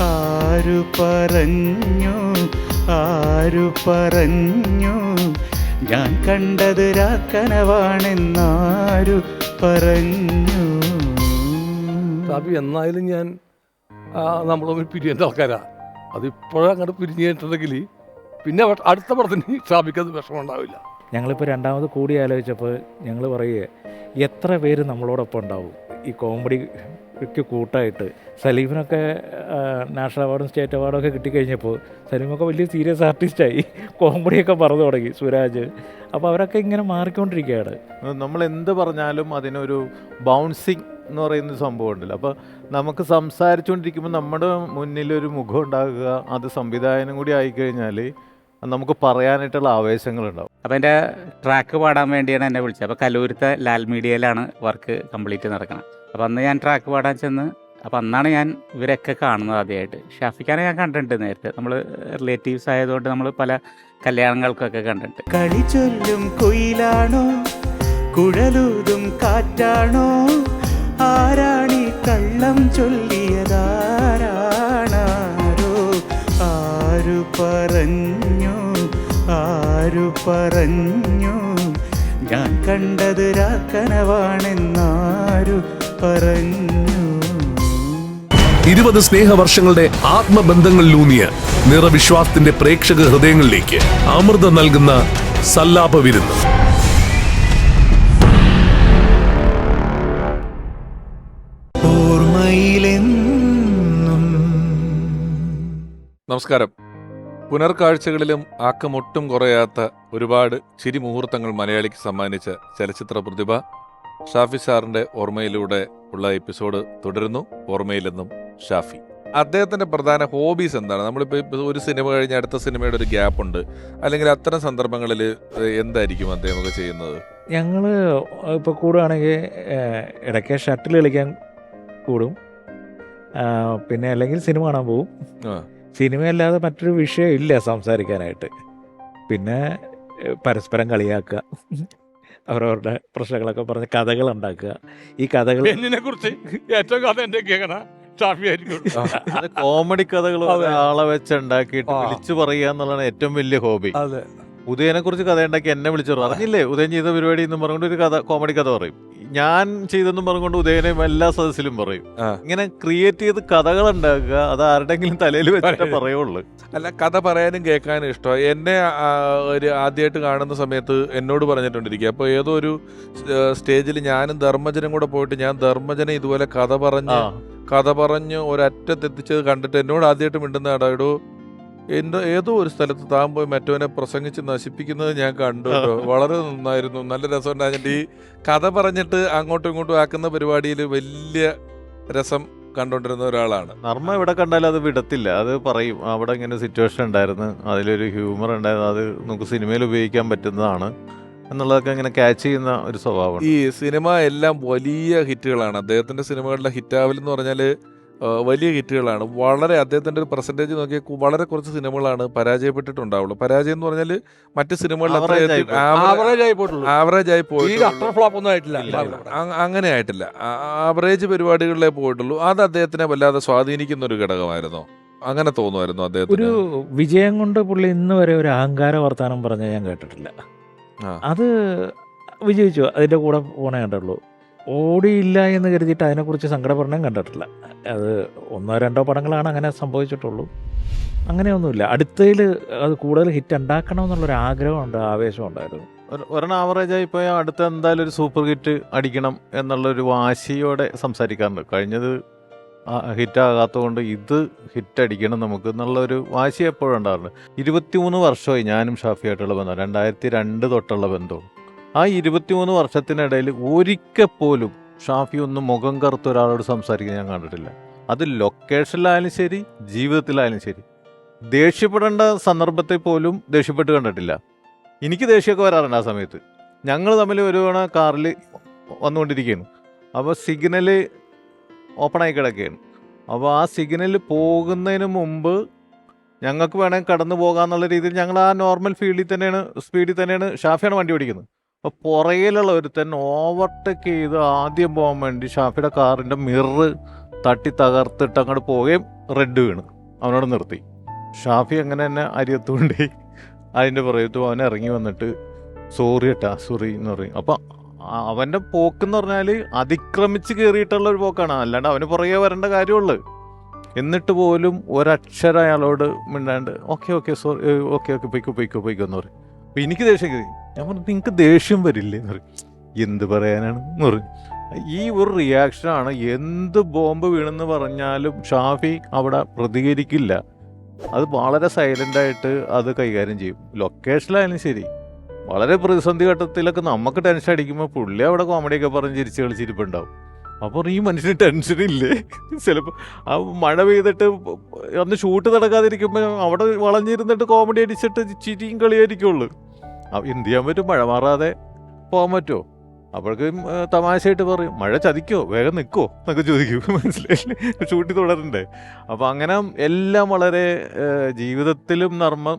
ആരു പറഞ്ഞു ആരു പറഞ്ഞു ഞാൻ കണ്ടത് രാക്കനവാണെന്നാരു പറഞ്ഞു. എന്നായാലും ഞാൻ നമ്മളൊന്ന് പിരിയേണ്ട ആൾക്കാരാണ്. അതിപ്പോഴങ്ങോട്ട് പിരിഞ്ഞിട്ടുണ്ടെങ്കിൽ പിന്നെ അടുത്ത പടത്തിന് ഷാഫിക്കത് വിഷമം ഉണ്ടാവില്ല. ഞങ്ങളിപ്പോൾ രണ്ടാമത് കൂടി ആലോചിച്ചപ്പോൾ ഞങ്ങൾ പറയുക എത്ര പേര് നമ്മളോടൊപ്പം ഉണ്ടാവും ഈ കോമഡിക്ക് കൂട്ടായിട്ട്. സലീമിനൊക്കെ നാഷണൽ അവാർഡും സ്റ്റേറ്റ് അവാർഡും ഒക്കെ കിട്ടിക്കഴിഞ്ഞപ്പോൾ സലീമൊക്കെ വലിയ സീരിയസ് ആർട്ടിസ്റ്റായി, കോമഡിയൊക്കെ പറഞ്ഞു തുടങ്ങി, സുരാജ്. അപ്പോൾ അവരൊക്കെ ഇങ്ങനെ മാറിക്കൊണ്ടിരിക്കുകയാണ്. നമ്മൾ എന്ത് പറഞ്ഞാലും അതിനൊരു ബൗൺസിങ് എന്ന് പറയുന്ന സംഭവം ഉണ്ടല്ലോ. അപ്പോൾ നമുക്ക് സംസാരിച്ചുകൊണ്ടിരിക്കുമ്പോൾ നമ്മുടെ മുന്നിലൊരു മുഖം ഉണ്ടാകുക, അത് സംവിധായകനും കൂടി ആയിക്കഴിഞ്ഞാൽ നമുക്ക് പറയാനായിട്ടുള്ള ആവേശങ്ങളുണ്ടാവും. അപ്പോൾ എൻ്റെ ട്രാക്ക് പാടാൻ വേണ്ടിയാണ് എന്നെ വിളിച്ചത്. അപ്പോൾ കലൂരത്തെ ലാൽ മീഡിയയിലാണ് വർക്ക് കംപ്ലീറ്റ് നടക്കുന്നത്. അപ്പോൾ അന്ന് ഞാൻ ട്രാക്ക് പാടാൻ ചെന്ന്, അപ്പോൾ അന്നാണ് ഞാൻ ഇവരൊക്കെ കാണുന്നത് ആദ്യമായിട്ട്. ഷാഫിഖാനെ ഞാൻ കണ്ടിട്ടുണ്ട് നേരത്തെ, നമ്മൾ റിലേറ്റീവ്സ് ആയതുകൊണ്ട് നമ്മൾ പല കല്യാണങ്ങൾക്കൊക്കെ കണ്ടിട്ടുണ്ട്. കളി ചൊല്ലും കുയിലാണോ കുഴലൂതും കാറ്റാണോ ആരാണി കള്ളം ചൊല്ലിയതാരാണാരോ ആരു പറഞ്ഞു ആരു പറഞ്ഞു ഞാൻ കണ്ടത് രാക്കനവാണെന്നാരു പറഞ്ഞു. 20 സ്നേഹവർഷങ്ങളുടെ ആത്മബന്ധങ്ങളിലൂന്നിയ നിറവിശ്വാസത്തിന്റെ പ്രേക്ഷക ഹൃദയങ്ങളിലേക്ക് അമൃതം നൽകുന്ന സല്ലാപ വിരുന്ന്. നമസ്കാരം. പുനർക്കാഴ്ചകളിലും ആക്കമൊട്ടും കുറയാത്ത ഒരുപാട് ചിരി മുഹൂർത്തങ്ങൾ മലയാളിക്ക് സമ്മാനിച്ച ചലച്ചിത്ര പ്രതിഭ ഷാഫി സാറിന്റെ ഓർമ്മയിലൂടെ ഉള്ള എപ്പിസോഡ് തുടരുന്നു. ഓർമ്മയിലെന്നും ഷാഫി. അദ്ദേഹത്തിന്റെ പ്രധാന ഹോബീസ് എന്താണ്? നമ്മളിപ്പോൾ ഒരു സിനിമ കഴിഞ്ഞ് അടുത്ത സിനിമയുടെ ഒരു ഗ്യാപ്പ് ഉണ്ട്, അല്ലെങ്കിൽ അത്തരം സന്ദർഭങ്ങളിൽ എന്തായിരിക്കും അദ്ദേഹമൊക്കെ ചെയ്യുന്നത്? ഞങ്ങൾ ഇപ്പോൾ കൂടുകയാണെങ്കിൽ ഇടയ്ക്ക് ഷട്ടിൽ കളിക്കാൻ കൂടും, പിന്നെ അല്ലെങ്കിൽ സിനിമ കാണാൻ പോവും. സിനിമയല്ലാതെ മറ്റൊരു വിഷയം ഇല്ല സംസാരിക്കാനായിട്ട്. പിന്നെ പരസ്പരം കളിയാക്കുക, അവരവരുടെ പ്രശ്നങ്ങളൊക്കെ പറഞ്ഞ് കഥകൾ ഉണ്ടാക്കുക. ഈ കഥകൾ കുറിച്ച് ഏറ്റവും കഥ എൻ്റെ കേൾക്കണ ഷാഫി ആയിരിക്കും. കോമഡി കഥകൾ ആളെ വെച്ചുണ്ടാക്കിയിട്ട് വിളിച്ചു പറയുക എന്നുള്ളതാണ് ഏറ്റവും വലിയ ഹോബി. അതെ. ഉദയനെ കുറിച്ച് കഥ ഉണ്ടാക്കി എന്നെ വിളിച്ചു അറിഞ്ഞില്ലേ ഉദയൻ ചെയ്ത പരിപാടി എന്നും പറഞ്ഞുകൊണ്ട് ഒരു കഥ, കോമഡി കഥ പറയും. ഞാൻ ചെയ്തെന്നും പറഞ്ഞുകൊണ്ട് ഉദയനെ എല്ലാ സദസ്സിലും പറയും. ഇങ്ങനെ ക്രിയേറ്റ് ചെയ്ത് കഥകൾ ഉണ്ടാക്കുക, അത് ആരുടെങ്കിലും തലയിൽ വെച്ചിട്ടേ പറയുള്ളൂ. അല്ല, കഥ പറയാനും കേൾക്കാനും ഇഷ്ടമാണ്. എന്നെ ഒരു ആദ്യമായിട്ട് കാണുന്ന സമയത്ത് എന്നോട് പറഞ്ഞിട്ടുണ്ടിരിക്കുക. അപ്പോൾ ഏതോ ഒരു സ്റ്റേജിൽ ഞാനും ധർമ്മജനും കൂടെ പോയിട്ട് ഞാൻ ധർമ്മജനെ ഇതുപോലെ കഥ പറഞ്ഞ് ഒരറ്റത്തെത്തിച്ചത് കണ്ടിട്ട് എന്നോട് ആദ്യമായിട്ട് മിണ്ടുന്ന ഇടോ ഏതോ ഒരു സ്ഥലത്ത് താൻ പോയി മറ്റവനെ പ്രസംഗിച്ച് നശിപ്പിക്കുന്നത് ഞാൻ കണ്ടു കേട്ടോ. വളരെ നന്നായിരുന്നു, നല്ല രസമുണ്ടായിട്ട്. ഈ കഥ പറഞ്ഞിട്ട് അങ്ങോട്ടും ഇങ്ങോട്ടും ആക്കുന്ന പരിപാടിയിൽ വലിയ രസം കണ്ടോണ്ടിരുന്ന ഒരാളാണ്. നർമ്മ എവിടെ കണ്ടാലും അത് വിടത്തില്ല, അത് പറയും. അവിടെ ഇങ്ങനെ സിറ്റുവേഷൻ ഉണ്ടായിരുന്നു, അതിലൊരു ഹ്യൂമർ ഉണ്ടായിരുന്നു, അത് നമുക്ക് സിനിമയിൽ ഉപയോഗിക്കാൻ പറ്റുന്നതാണ് എന്നുള്ളതൊക്കെ ഇങ്ങനെ ക്യാച്ച് ചെയ്യുന്ന ഒരു സ്വഭാവം. ഈ സിനിമ എല്ലാം വലിയ ഹിറ്റുകളാണ്. അദ്ദേഹത്തിന്റെ സിനിമകളുടെ ഹിറ്റാവലെന്ന് പറഞ്ഞാൽ വലിയ ഹിറ്റുകളാണ്. വളരെ അദ്ദേഹത്തിന്റെ ഒരു പെർസെന്റേജ് നോക്കിയാൽ വളരെ കുറച്ച് സിനിമകളാണ് പരാജയപ്പെട്ടിട്ടുണ്ടാവുള്ളൂ. പരാജയം എന്ന് പറഞ്ഞാൽ മറ്റ് സിനിമകളിൽ ആവറേജ് ആയി പോയിട്ടില്ല, അങ്ങനെ ആയിട്ടില്ല. ആവറേജ് പരിപാടികളിലേ പോയിട്ടുള്ളൂ. അത് അദ്ദേഹത്തിനെ വല്ലാതെ സ്വാധീനിക്കുന്ന ഒരു ഘടകമായിരുന്നോ? അങ്ങനെ തോന്നുമായിരുന്നു അദ്ദേഹത്തിന്? ഒരു വിജയം കൊണ്ട് പുള്ളി ഇന്ന് വരെ ഒരു അഹങ്കാര വർത്താനം പറഞ്ഞ ഞാൻ കേട്ടിട്ടില്ല. അത് വിജയിച്ചു, അതിന്റെ കൂടെ പോണേ കണ്ടുള്ളൂ. ഓടിയില്ല എന്ന് കരുതിയിട്ട് അതിനെക്കുറിച്ച് സങ്കടപ്പെടണം കണ്ടിട്ടില്ല. അത് 1-2 പടങ്ങളാണ് അങ്ങനെ സംഭവിച്ചിട്ടുള്ളൂ. അങ്ങനെയൊന്നുമില്ല. അടുത്തതിൽ അത് കൂടുതൽ ഹിറ്റ് ഉണ്ടാക്കണമെന്നുള്ളൊരു ആഗ്രഹമുണ്ട്, ആവേശം ഉണ്ടായിരുന്നു. ഒരെണ്ണം ആവറേജായി പോയാൽ അടുത്ത എന്തായാലും ഒരു സൂപ്പർ ഹിറ്റ് അടിക്കണം എന്നുള്ളൊരു വാശിയോടെ സംസാരിക്കാറുണ്ട്. കഴിഞ്ഞത് ഹിറ്റാകാത്തത് കൊണ്ട് ഇത് ഹിറ്റ് അടിക്കണം നമുക്ക് എന്നുള്ളൊരു വാശി എപ്പോഴും ഉണ്ടാകാറുണ്ട്. 23 വർഷമായി ഞാനും ഷാഫിയായിട്ടുള്ള ബന്ധം, 2002 തൊട്ടുള്ള ബന്ധവും. ആ 23 വർഷത്തിനിടയിൽ ഒരിക്കൽ പോലും ഷാഫി ഒന്നും മുഖം കറുത്ത ഒരാളോട് സംസാരിക്കാൻ ഞാൻ കണ്ടിട്ടില്ല. അത് ലൊക്കേഷനിലായാലും ശരി, ജീവിതത്തിലായാലും ശരി. ദേഷ്യപ്പെടേണ്ട സന്ദർഭത്തിൽ പോലും ദേഷ്യപ്പെട്ട് കണ്ടിട്ടില്ല. എനിക്ക് ദേഷ്യമൊക്കെ വരാറുണ്ട് ആ സമയത്ത്. ഞങ്ങൾ തമ്മിൽ ഒരു തവണ കാറിൽ വന്നുകൊണ്ടിരിക്കുകയാണ്. അപ്പോൾ സിഗ്നൽ ഓപ്പണായി കിടക്കുകയാണ്. അപ്പോൾ ആ സിഗ്നൽ പോകുന്നതിന് മുമ്പ് ഞങ്ങൾക്ക് വേണമെങ്കിൽ കടന്നു പോകാമെന്നുള്ള രീതിയിൽ ഞങ്ങൾ ആ നോർമൽ സ്പീഡിൽ തന്നെയാണ് ഷാഫിയാണ് വണ്ടി ഓടിക്കുന്നത്. അപ്പോൾ പുറകിലുള്ള ഒരുത്തൻ ഓവർടേക്ക് ചെയ്ത് ആദ്യം പോകാൻ വേണ്ടി ഷാഫിയുടെ കാറിൻ്റെ മിറർ തട്ടി തകർത്തിട്ട് അങ്ങോട്ട് പോവുകയും റെഡ് വീണ് അവനോട് നിർത്തി. ഷാഫി അങ്ങനെ തന്നെ അരിയത്തുകൊണ്ട് അതിൻ്റെ പുറത്ത് അവൻ ഇറങ്ങി വന്നിട്ട് സോറി എന്ന് പറയും. അപ്പം അവൻ്റെ പോക്കെന്ന് പറഞ്ഞാൽ അതിക്രമിച്ച് കയറിയിട്ടുള്ള ഒരു പോക്കാണ്, അല്ലാണ്ട് അവന് പുറകെ വരേണ്ട കാര്യമുള്ളൂ. എന്നിട്ട് പോലും ഒരക്ഷരം അയാളോട് മിണ്ടാണ്ട് ഓക്കെ സോറി ഓക്കെ പൊയ്ക്കോ എന്ന് പറയും. അപ്പം എനിക്ക് ദേഷ്യം കയറി. ഞാൻ പറഞ്ഞു നിങ്ങൾക്ക് ദേഷ്യം വരില്ലേ എന്ന് പറയും. എന്ത് പറയാനാണ് എന്ന് പറയും. ഈ ഒരു റിയാക്ഷനാണ്. എന്ത് ബോംബ് വീണെന്ന് പറഞ്ഞാലും ഷാഫി അവിടെ പ്രതികരിക്കില്ല. അത് വളരെ സൈലൻ്റായിട്ട് അത് കൈകാര്യം ചെയ്യും. ലൊക്കേഷനിലായാലും ശരി, വളരെ പ്രതിസന്ധി ഘട്ടത്തിലൊക്കെ നമുക്ക് ടെൻഷൻ അടിക്കുമ്പോൾ പുള്ളി അവിടെ കോമഡിയൊക്കെ പറഞ്ഞ് ചിരിച്ച് കളിച്ചിരിപ്പുണ്ടാവും. അപ്പോൾ ഈ മനുഷ്യന് ടെൻഷനില്ലേ? ചിലപ്പോൾ ആ മഴ പെയ്തിട്ട് അന്ന് ഷൂട്ട് നടക്കാതിരിക്കുമ്പോൾ അവിടെ വളഞ്ഞിരുന്നിട്ട് കോമഡി അടിച്ചിട്ട് ചിരിയും കളിയായിരിക്കുള്ളൂ. എന്ത് ചെയ്യാൻ പറ്റും? മഴ മാറാതെ പോകാൻ പറ്റുമോ? അപ്പോഴേക്കും തമാശയായിട്ട് പറയും മഴ ചതിക്കോ വേഗം നിൽക്കുമോ എന്നൊക്കെ ചോദിക്കും. മനസ്സിലായില്ലേ? ഷൂട്ട് തുടരണ്ടേ. അപ്പോൾ അങ്ങനെ എല്ലാം വളരെ ജീവിതത്തിലും നർമ്മം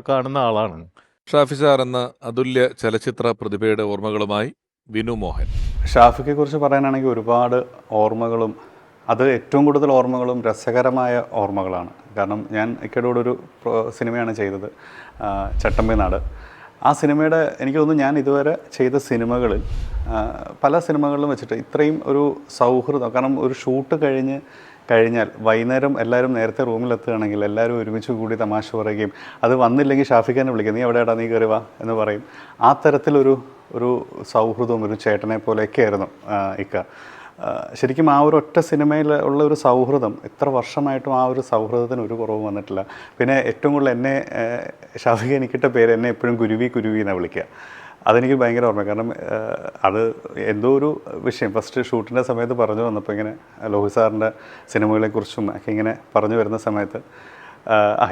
കാണുന്ന ആളാണ് ഷാഫി സാർ എന്ന അതുല്യ ചലച്ചിത്ര പ്രതിഭയുടെ ഓർമ്മകളുമായി വിനു മോഹൻ. ഷാഫിയെ കുറിച്ച് പറയാനാണെങ്കിൽ ഒരുപാട് ഓർമ്മകളും, അത് ഏറ്റവും കൂടുതൽ ഓർമ്മകളും രസകരമായ ഓർമ്മകളാണ്. കാരണം ഞാൻ ഇക്കടോടൊരു സിനിമയാണ് ചെയ്തത്, ചട്ടമ്പി നാട്. ആ സിനിമയുടെ എനിക്ക് തോന്നുന്നു ഞാൻ ഇതുവരെ ചെയ്ത സിനിമകളിൽ പല സിനിമകളിലും വെച്ചിട്ട് ഇത്രയും ഒരു സൗഹൃദം, കാരണം ഒരു ഷൂട്ട് കഴിഞ്ഞാൽ വൈകുന്നേരം എല്ലാവരും നേരത്തെ റൂമിലെത്തുകയാണെങ്കിൽ എല്ലാവരും ഒരുമിച്ച് കൂടി തമാശ പറയുകയും, അത് വന്നില്ലെങ്കിൽ ഷാഫിഖാനെ വിളിക്കും, നീ എവിടെയാടാ, നീ കയറി വാ എന്ന് പറയും. ആ തരത്തിലൊരു സൗഹൃദവും ഒരു ചേട്ടനെ പോലെയൊക്കെ ആയിരുന്നു ഇക്ക. ശരിക്കും ആ ഒരു ഒറ്റ സിനിമയിൽ ഉള്ള ഒരു സൗഹൃദം എത്ര വർഷമായിട്ടും ആ ഒരു സൗഹൃദത്തിന് ഒരു കുറവും വന്നിട്ടില്ല. പിന്നെ ഏറ്റവും കൂടുതൽ എന്നെ ഷാഫിഖ എനിക്കിട്ട പേര് എന്നെ എപ്പോഴും കുരുവി എന്നാണ് വിളിക്കുക. അതെനിക്ക് ഭയങ്കര ഓർമ്മ. കാരണം അത് എന്തോ ഒരു വിഷയം ഫസ്റ്റ് ഷൂട്ടിൻ്റെ സമയത്ത് പറഞ്ഞു വന്നപ്പോൾ ഇങ്ങനെ ലോഹി സാറിൻ്റെ സിനിമകളെക്കുറിച്ചും ഒക്കെ ഇങ്ങനെ പറഞ്ഞു വരുന്ന സമയത്ത്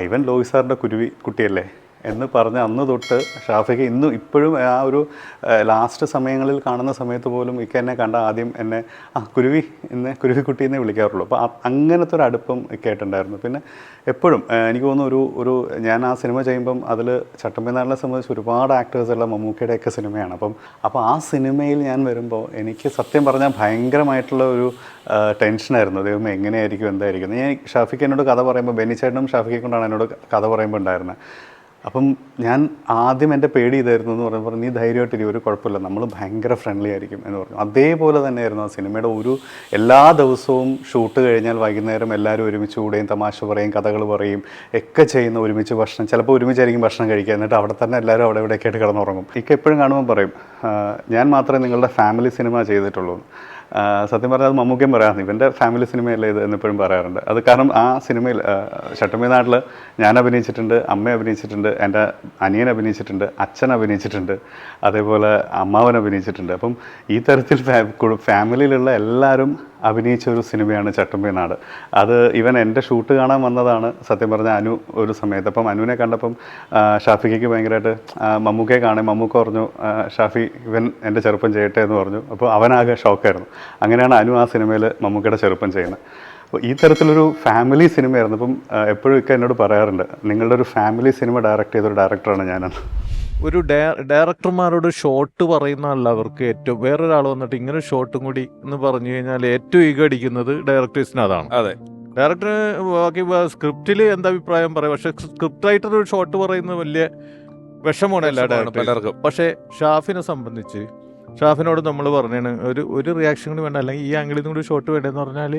ഇവൻ ലോഹി സാറിൻ്റെ കുരുവി കുട്ടിയല്ലേ എന്ന് പറഞ്ഞ് അന്ന് തൊട്ട് ഷാഫിക്ക് ഇപ്പോഴും ആ ഒരു ലാസ്റ്റ് സമയങ്ങളിൽ കാണുന്ന സമയത്ത് പോലും ഇക്ക എന്നെ കണ്ട ആദ്യം എന്നെ കുരുവിക്കുട്ടി എന്നേ വിളിക്കാറുള്ളൂ. അപ്പോൾ അങ്ങനത്തെ ഒരു അടുപ്പം ഇക്കായിട്ടുണ്ടായിരുന്നു. പിന്നെ എപ്പോഴും എനിക്ക് തോന്നുന്നു ഒരു ഞാൻ ആ സിനിമ ചെയ്യുമ്പം അതിൽ ചട്ടമ്പി നാടിനെ സംബന്ധിച്ച് ഒരുപാട് ആക്ടേഴ്സുള്ള മമ്മൂക്കയുടെയൊക്കെ സിനിമയാണ്. അപ്പോൾ ആ സിനിമയിൽ ഞാൻ വരുമ്പോൾ എനിക്ക് സത്യം പറഞ്ഞാൽ ഭയങ്കരമായിട്ടുള്ള ഒരു ടെൻഷനായിരുന്നു. ദൈവമേ എങ്ങനെയായിരിക്കും എന്തായിരിക്കും. ഞാൻ ഷാഫിക്ക് എന്നോട് കഥ പറയുമ്പോൾ ബെന്നിച്ചേട്ടനും ഷാഫിക്കെ കൊണ്ടാണ് എന്നോട് കഥ പറയുമ്പോൾ ഉണ്ടായിരുന്നത്. അപ്പം ഞാൻ ആദ്യം എൻ്റെ പേടി ഇതായിരുന്നു എന്ന് പറഞ്ഞപ്പോൾ നീ ധൈര്യമായിട്ടിരിക്കും, ഒരു കുഴപ്പമില്ല, നമ്മൾ ഭയങ്കര ഫ്രണ്ട്ലി ആയിരിക്കും എന്ന് പറഞ്ഞു. അതേപോലെ തന്നെയായിരുന്നു ആ സിനിമയുടെ എല്ലാ ദിവസവും ഷൂട്ട് കഴിഞ്ഞാൽ വൈകുന്നേരം എല്ലാവരും ഒരുമിച്ച് കൂടുകയും തമാശ പറയും, കഥകൾ പറയും ഒക്കെ ചെയ്യുന്ന, ഒരുമിച്ച് ഭക്ഷണം, ചിലപ്പോൾ ഒരുമിച്ചായിരിക്കും ഭക്ഷണം കഴിക്കുക, എന്നിട്ട് അവിടെ തന്നെ എല്ലാവരും അവിടെ ഇവിടെയൊക്കെ ആയിട്ട് കിടന്നുറങ്ങും. ഇക്ക എപ്പോഴും കാണുമ്പോൾ പറയും ഞാൻ മാത്രമേ നിങ്ങളുടെ ഫാമിലി സിനിമ ചെയ്തിട്ടുള്ളൂ. സത്യം പറഞ്ഞാൽ അത് മമ്മൂക്കയും പറയാറുണ്ട്, ഇവൻ്റെ ഫാമിലി സിനിമയല്ലേ ഇത് എന്നെപ്പോഴും പറയാറുണ്ട്. അത് കാരണം ആ സിനിമയിൽ ചട്ടമ്പി നാട്ടിൽ ഞാൻ അഭിനയിച്ചിട്ടുണ്ട്, അമ്മ അഭിനയിച്ചിട്ടുണ്ട്, എൻ്റെ അനിയൻ അഭിനയിച്ചിട്ടുണ്ട്, അച്ഛൻ അഭിനയിച്ചിട്ടുണ്ട്, അതേപോലെ അമ്മാവൻ അഭിനയിച്ചിട്ടുണ്ട്. അപ്പം ഈ തരത്തിൽ ഫാമിലിയിലുള്ള എല്ലാവരും അഭിനയിച്ച ഒരു സിനിമയാണ് ചട്ടമ്പി നാട്. അത് ഇവൻ എൻ്റെ ഷൂട്ട് കാണാൻ വന്നതാണ് സത്യം പറഞ്ഞാൽ അനു ഒരു സമയത്ത്. അപ്പം അനുവിനെ കണ്ടപ്പം ഷാഫിക്ക് ഭയങ്കരമായിട്ട് മമ്മൂക്കയെ മമ്മൂക്ക പറഞ്ഞു ഷാഫി ഇവൻ എൻ്റെ ചെറുപ്പം ചെയ്യട്ടെ എന്ന് പറഞ്ഞു. അപ്പോൾ അവനാകെ ഷോക്കായിരുന്നു. അങ്ങനെയാണ് അനു ആ സിനിമയിൽ മമ്മൂക്കയുടെ ചെറുപ്പം ചെയ്യുന്നത്. അപ്പോൾ ഈ തരത്തിലൊരു ഫാമിലി സിനിമയായിരുന്നു. അപ്പം എപ്പോഴും ഒക്കെ എന്നോട് പറയാറുണ്ട് നിങ്ങളുടെ ഒരു ഫാമിലി സിനിമ ഡയറക്റ്റ് ചെയ്തൊരു ഡയറക്ടറാണ് ഞാനെന്ന്. ഒരു ഡയറക്ടർമാരോട് ഷോട്ട് പറയുന്നതല്ല അവർക്ക് ഏറ്റവും, വേറൊരാൾ വന്നിട്ട് ഇങ്ങനെ ഷോട്ടും കൂടി എന്ന് പറഞ്ഞു കഴിഞ്ഞാൽ ഏറ്റവും ഈഗോ അടിക്കുന്നത് ഡയറക്ടേഴ്സിന് അതാണ്. അതെ, ഡയറക്ടർ ബാക്കി സ്ക്രിപ്റ്റിൽ എന്താ അഭിപ്രായം പറയാം, പക്ഷെ സ്ക്രിപ്റ്റ് റൈറ്റർ ഒരു ഷോട്ട് പറയുന്നത് വലിയ വിഷമമാണ് എല്ലാ ഡയറക്ടർക്കും. പക്ഷേ ഷാഫിനെ സംബന്ധിച്ച് ഷാഫിനോട് നമ്മൾ പറഞ്ഞാണ് ഒരു റിയാക്ഷൻ കൂടി വേണ്ട, അല്ലെങ്കിൽ ഈ ആംഗിളിൽ നിന്ന് കൂടി ഷോട്ട് വേണ്ടതെന്ന് പറഞ്ഞാൽ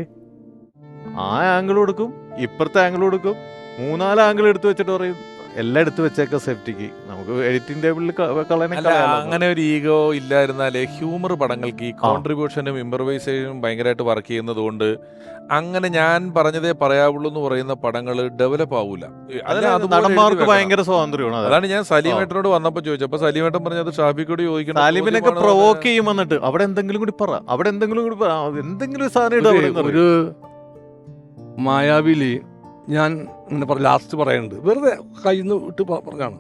ആ ആംഗിൾ കൊടുക്കും, ഇപ്പുറത്തെ ആംഗിൾ കൊടുക്കും, 3-4 ആംഗിൾ എടുത്ത് വെച്ചിട്ട് പറയും എല്ലാം എടുത്ത് വെച്ചേക്കാം സേഫ്റ്റിക്ക്, നമുക്ക് എഡിറ്റിംഗ് ടേബിളിൽ അങ്ങനെ ഒരു ഈഗോ ഇല്ലായിരുന്നാലേ ഹ്യൂമർ പടങ്ങൾക്ക് ഈ കോൺട്രിബ്യൂഷനും ഇംപ്രവൈസേഷനും ഭയങ്കരമായിട്ട് വർക്ക് ചെയ്യുന്നത് കൊണ്ട് അങ്ങനെ ഞാൻ പറഞ്ഞതേ പറയാവുള്ളൂ എന്ന് പറയുന്ന പടങ്ങൾ ഡെവലപ്പ് ആവൂല. നടന്മാർക്ക് ഭയങ്കര സ്വാതന്ത്ര്യമാണ്. അതാണ് ഞാൻ സലീമേട്ടനോട് വന്നപ്പോൾ ചോദിച്ചത്. അപ്പൊ സലീമേട്ടൻ പറഞ്ഞത് ഷാഫിക്കോട് ചോദിക്കണം, സലീമിനൊക്കെ പ്രൊവോക്ക് ചെയ്യും വന്നിട്ട് അവിടെ എന്തെങ്കിലും കൂടി പറ, അവിടെ എന്തെങ്കിലും കൂടി പറ, എന്തെങ്കിലും സാധനം. ഒരു മായാവിലി ഞാൻ ഇങ്ങനെ ലാസ്റ്റ് പറയുന്നുണ്ട്, വെറുതെ കയ്യിൽ നിന്ന് വിട്ട് പറഞ്ഞാണ്.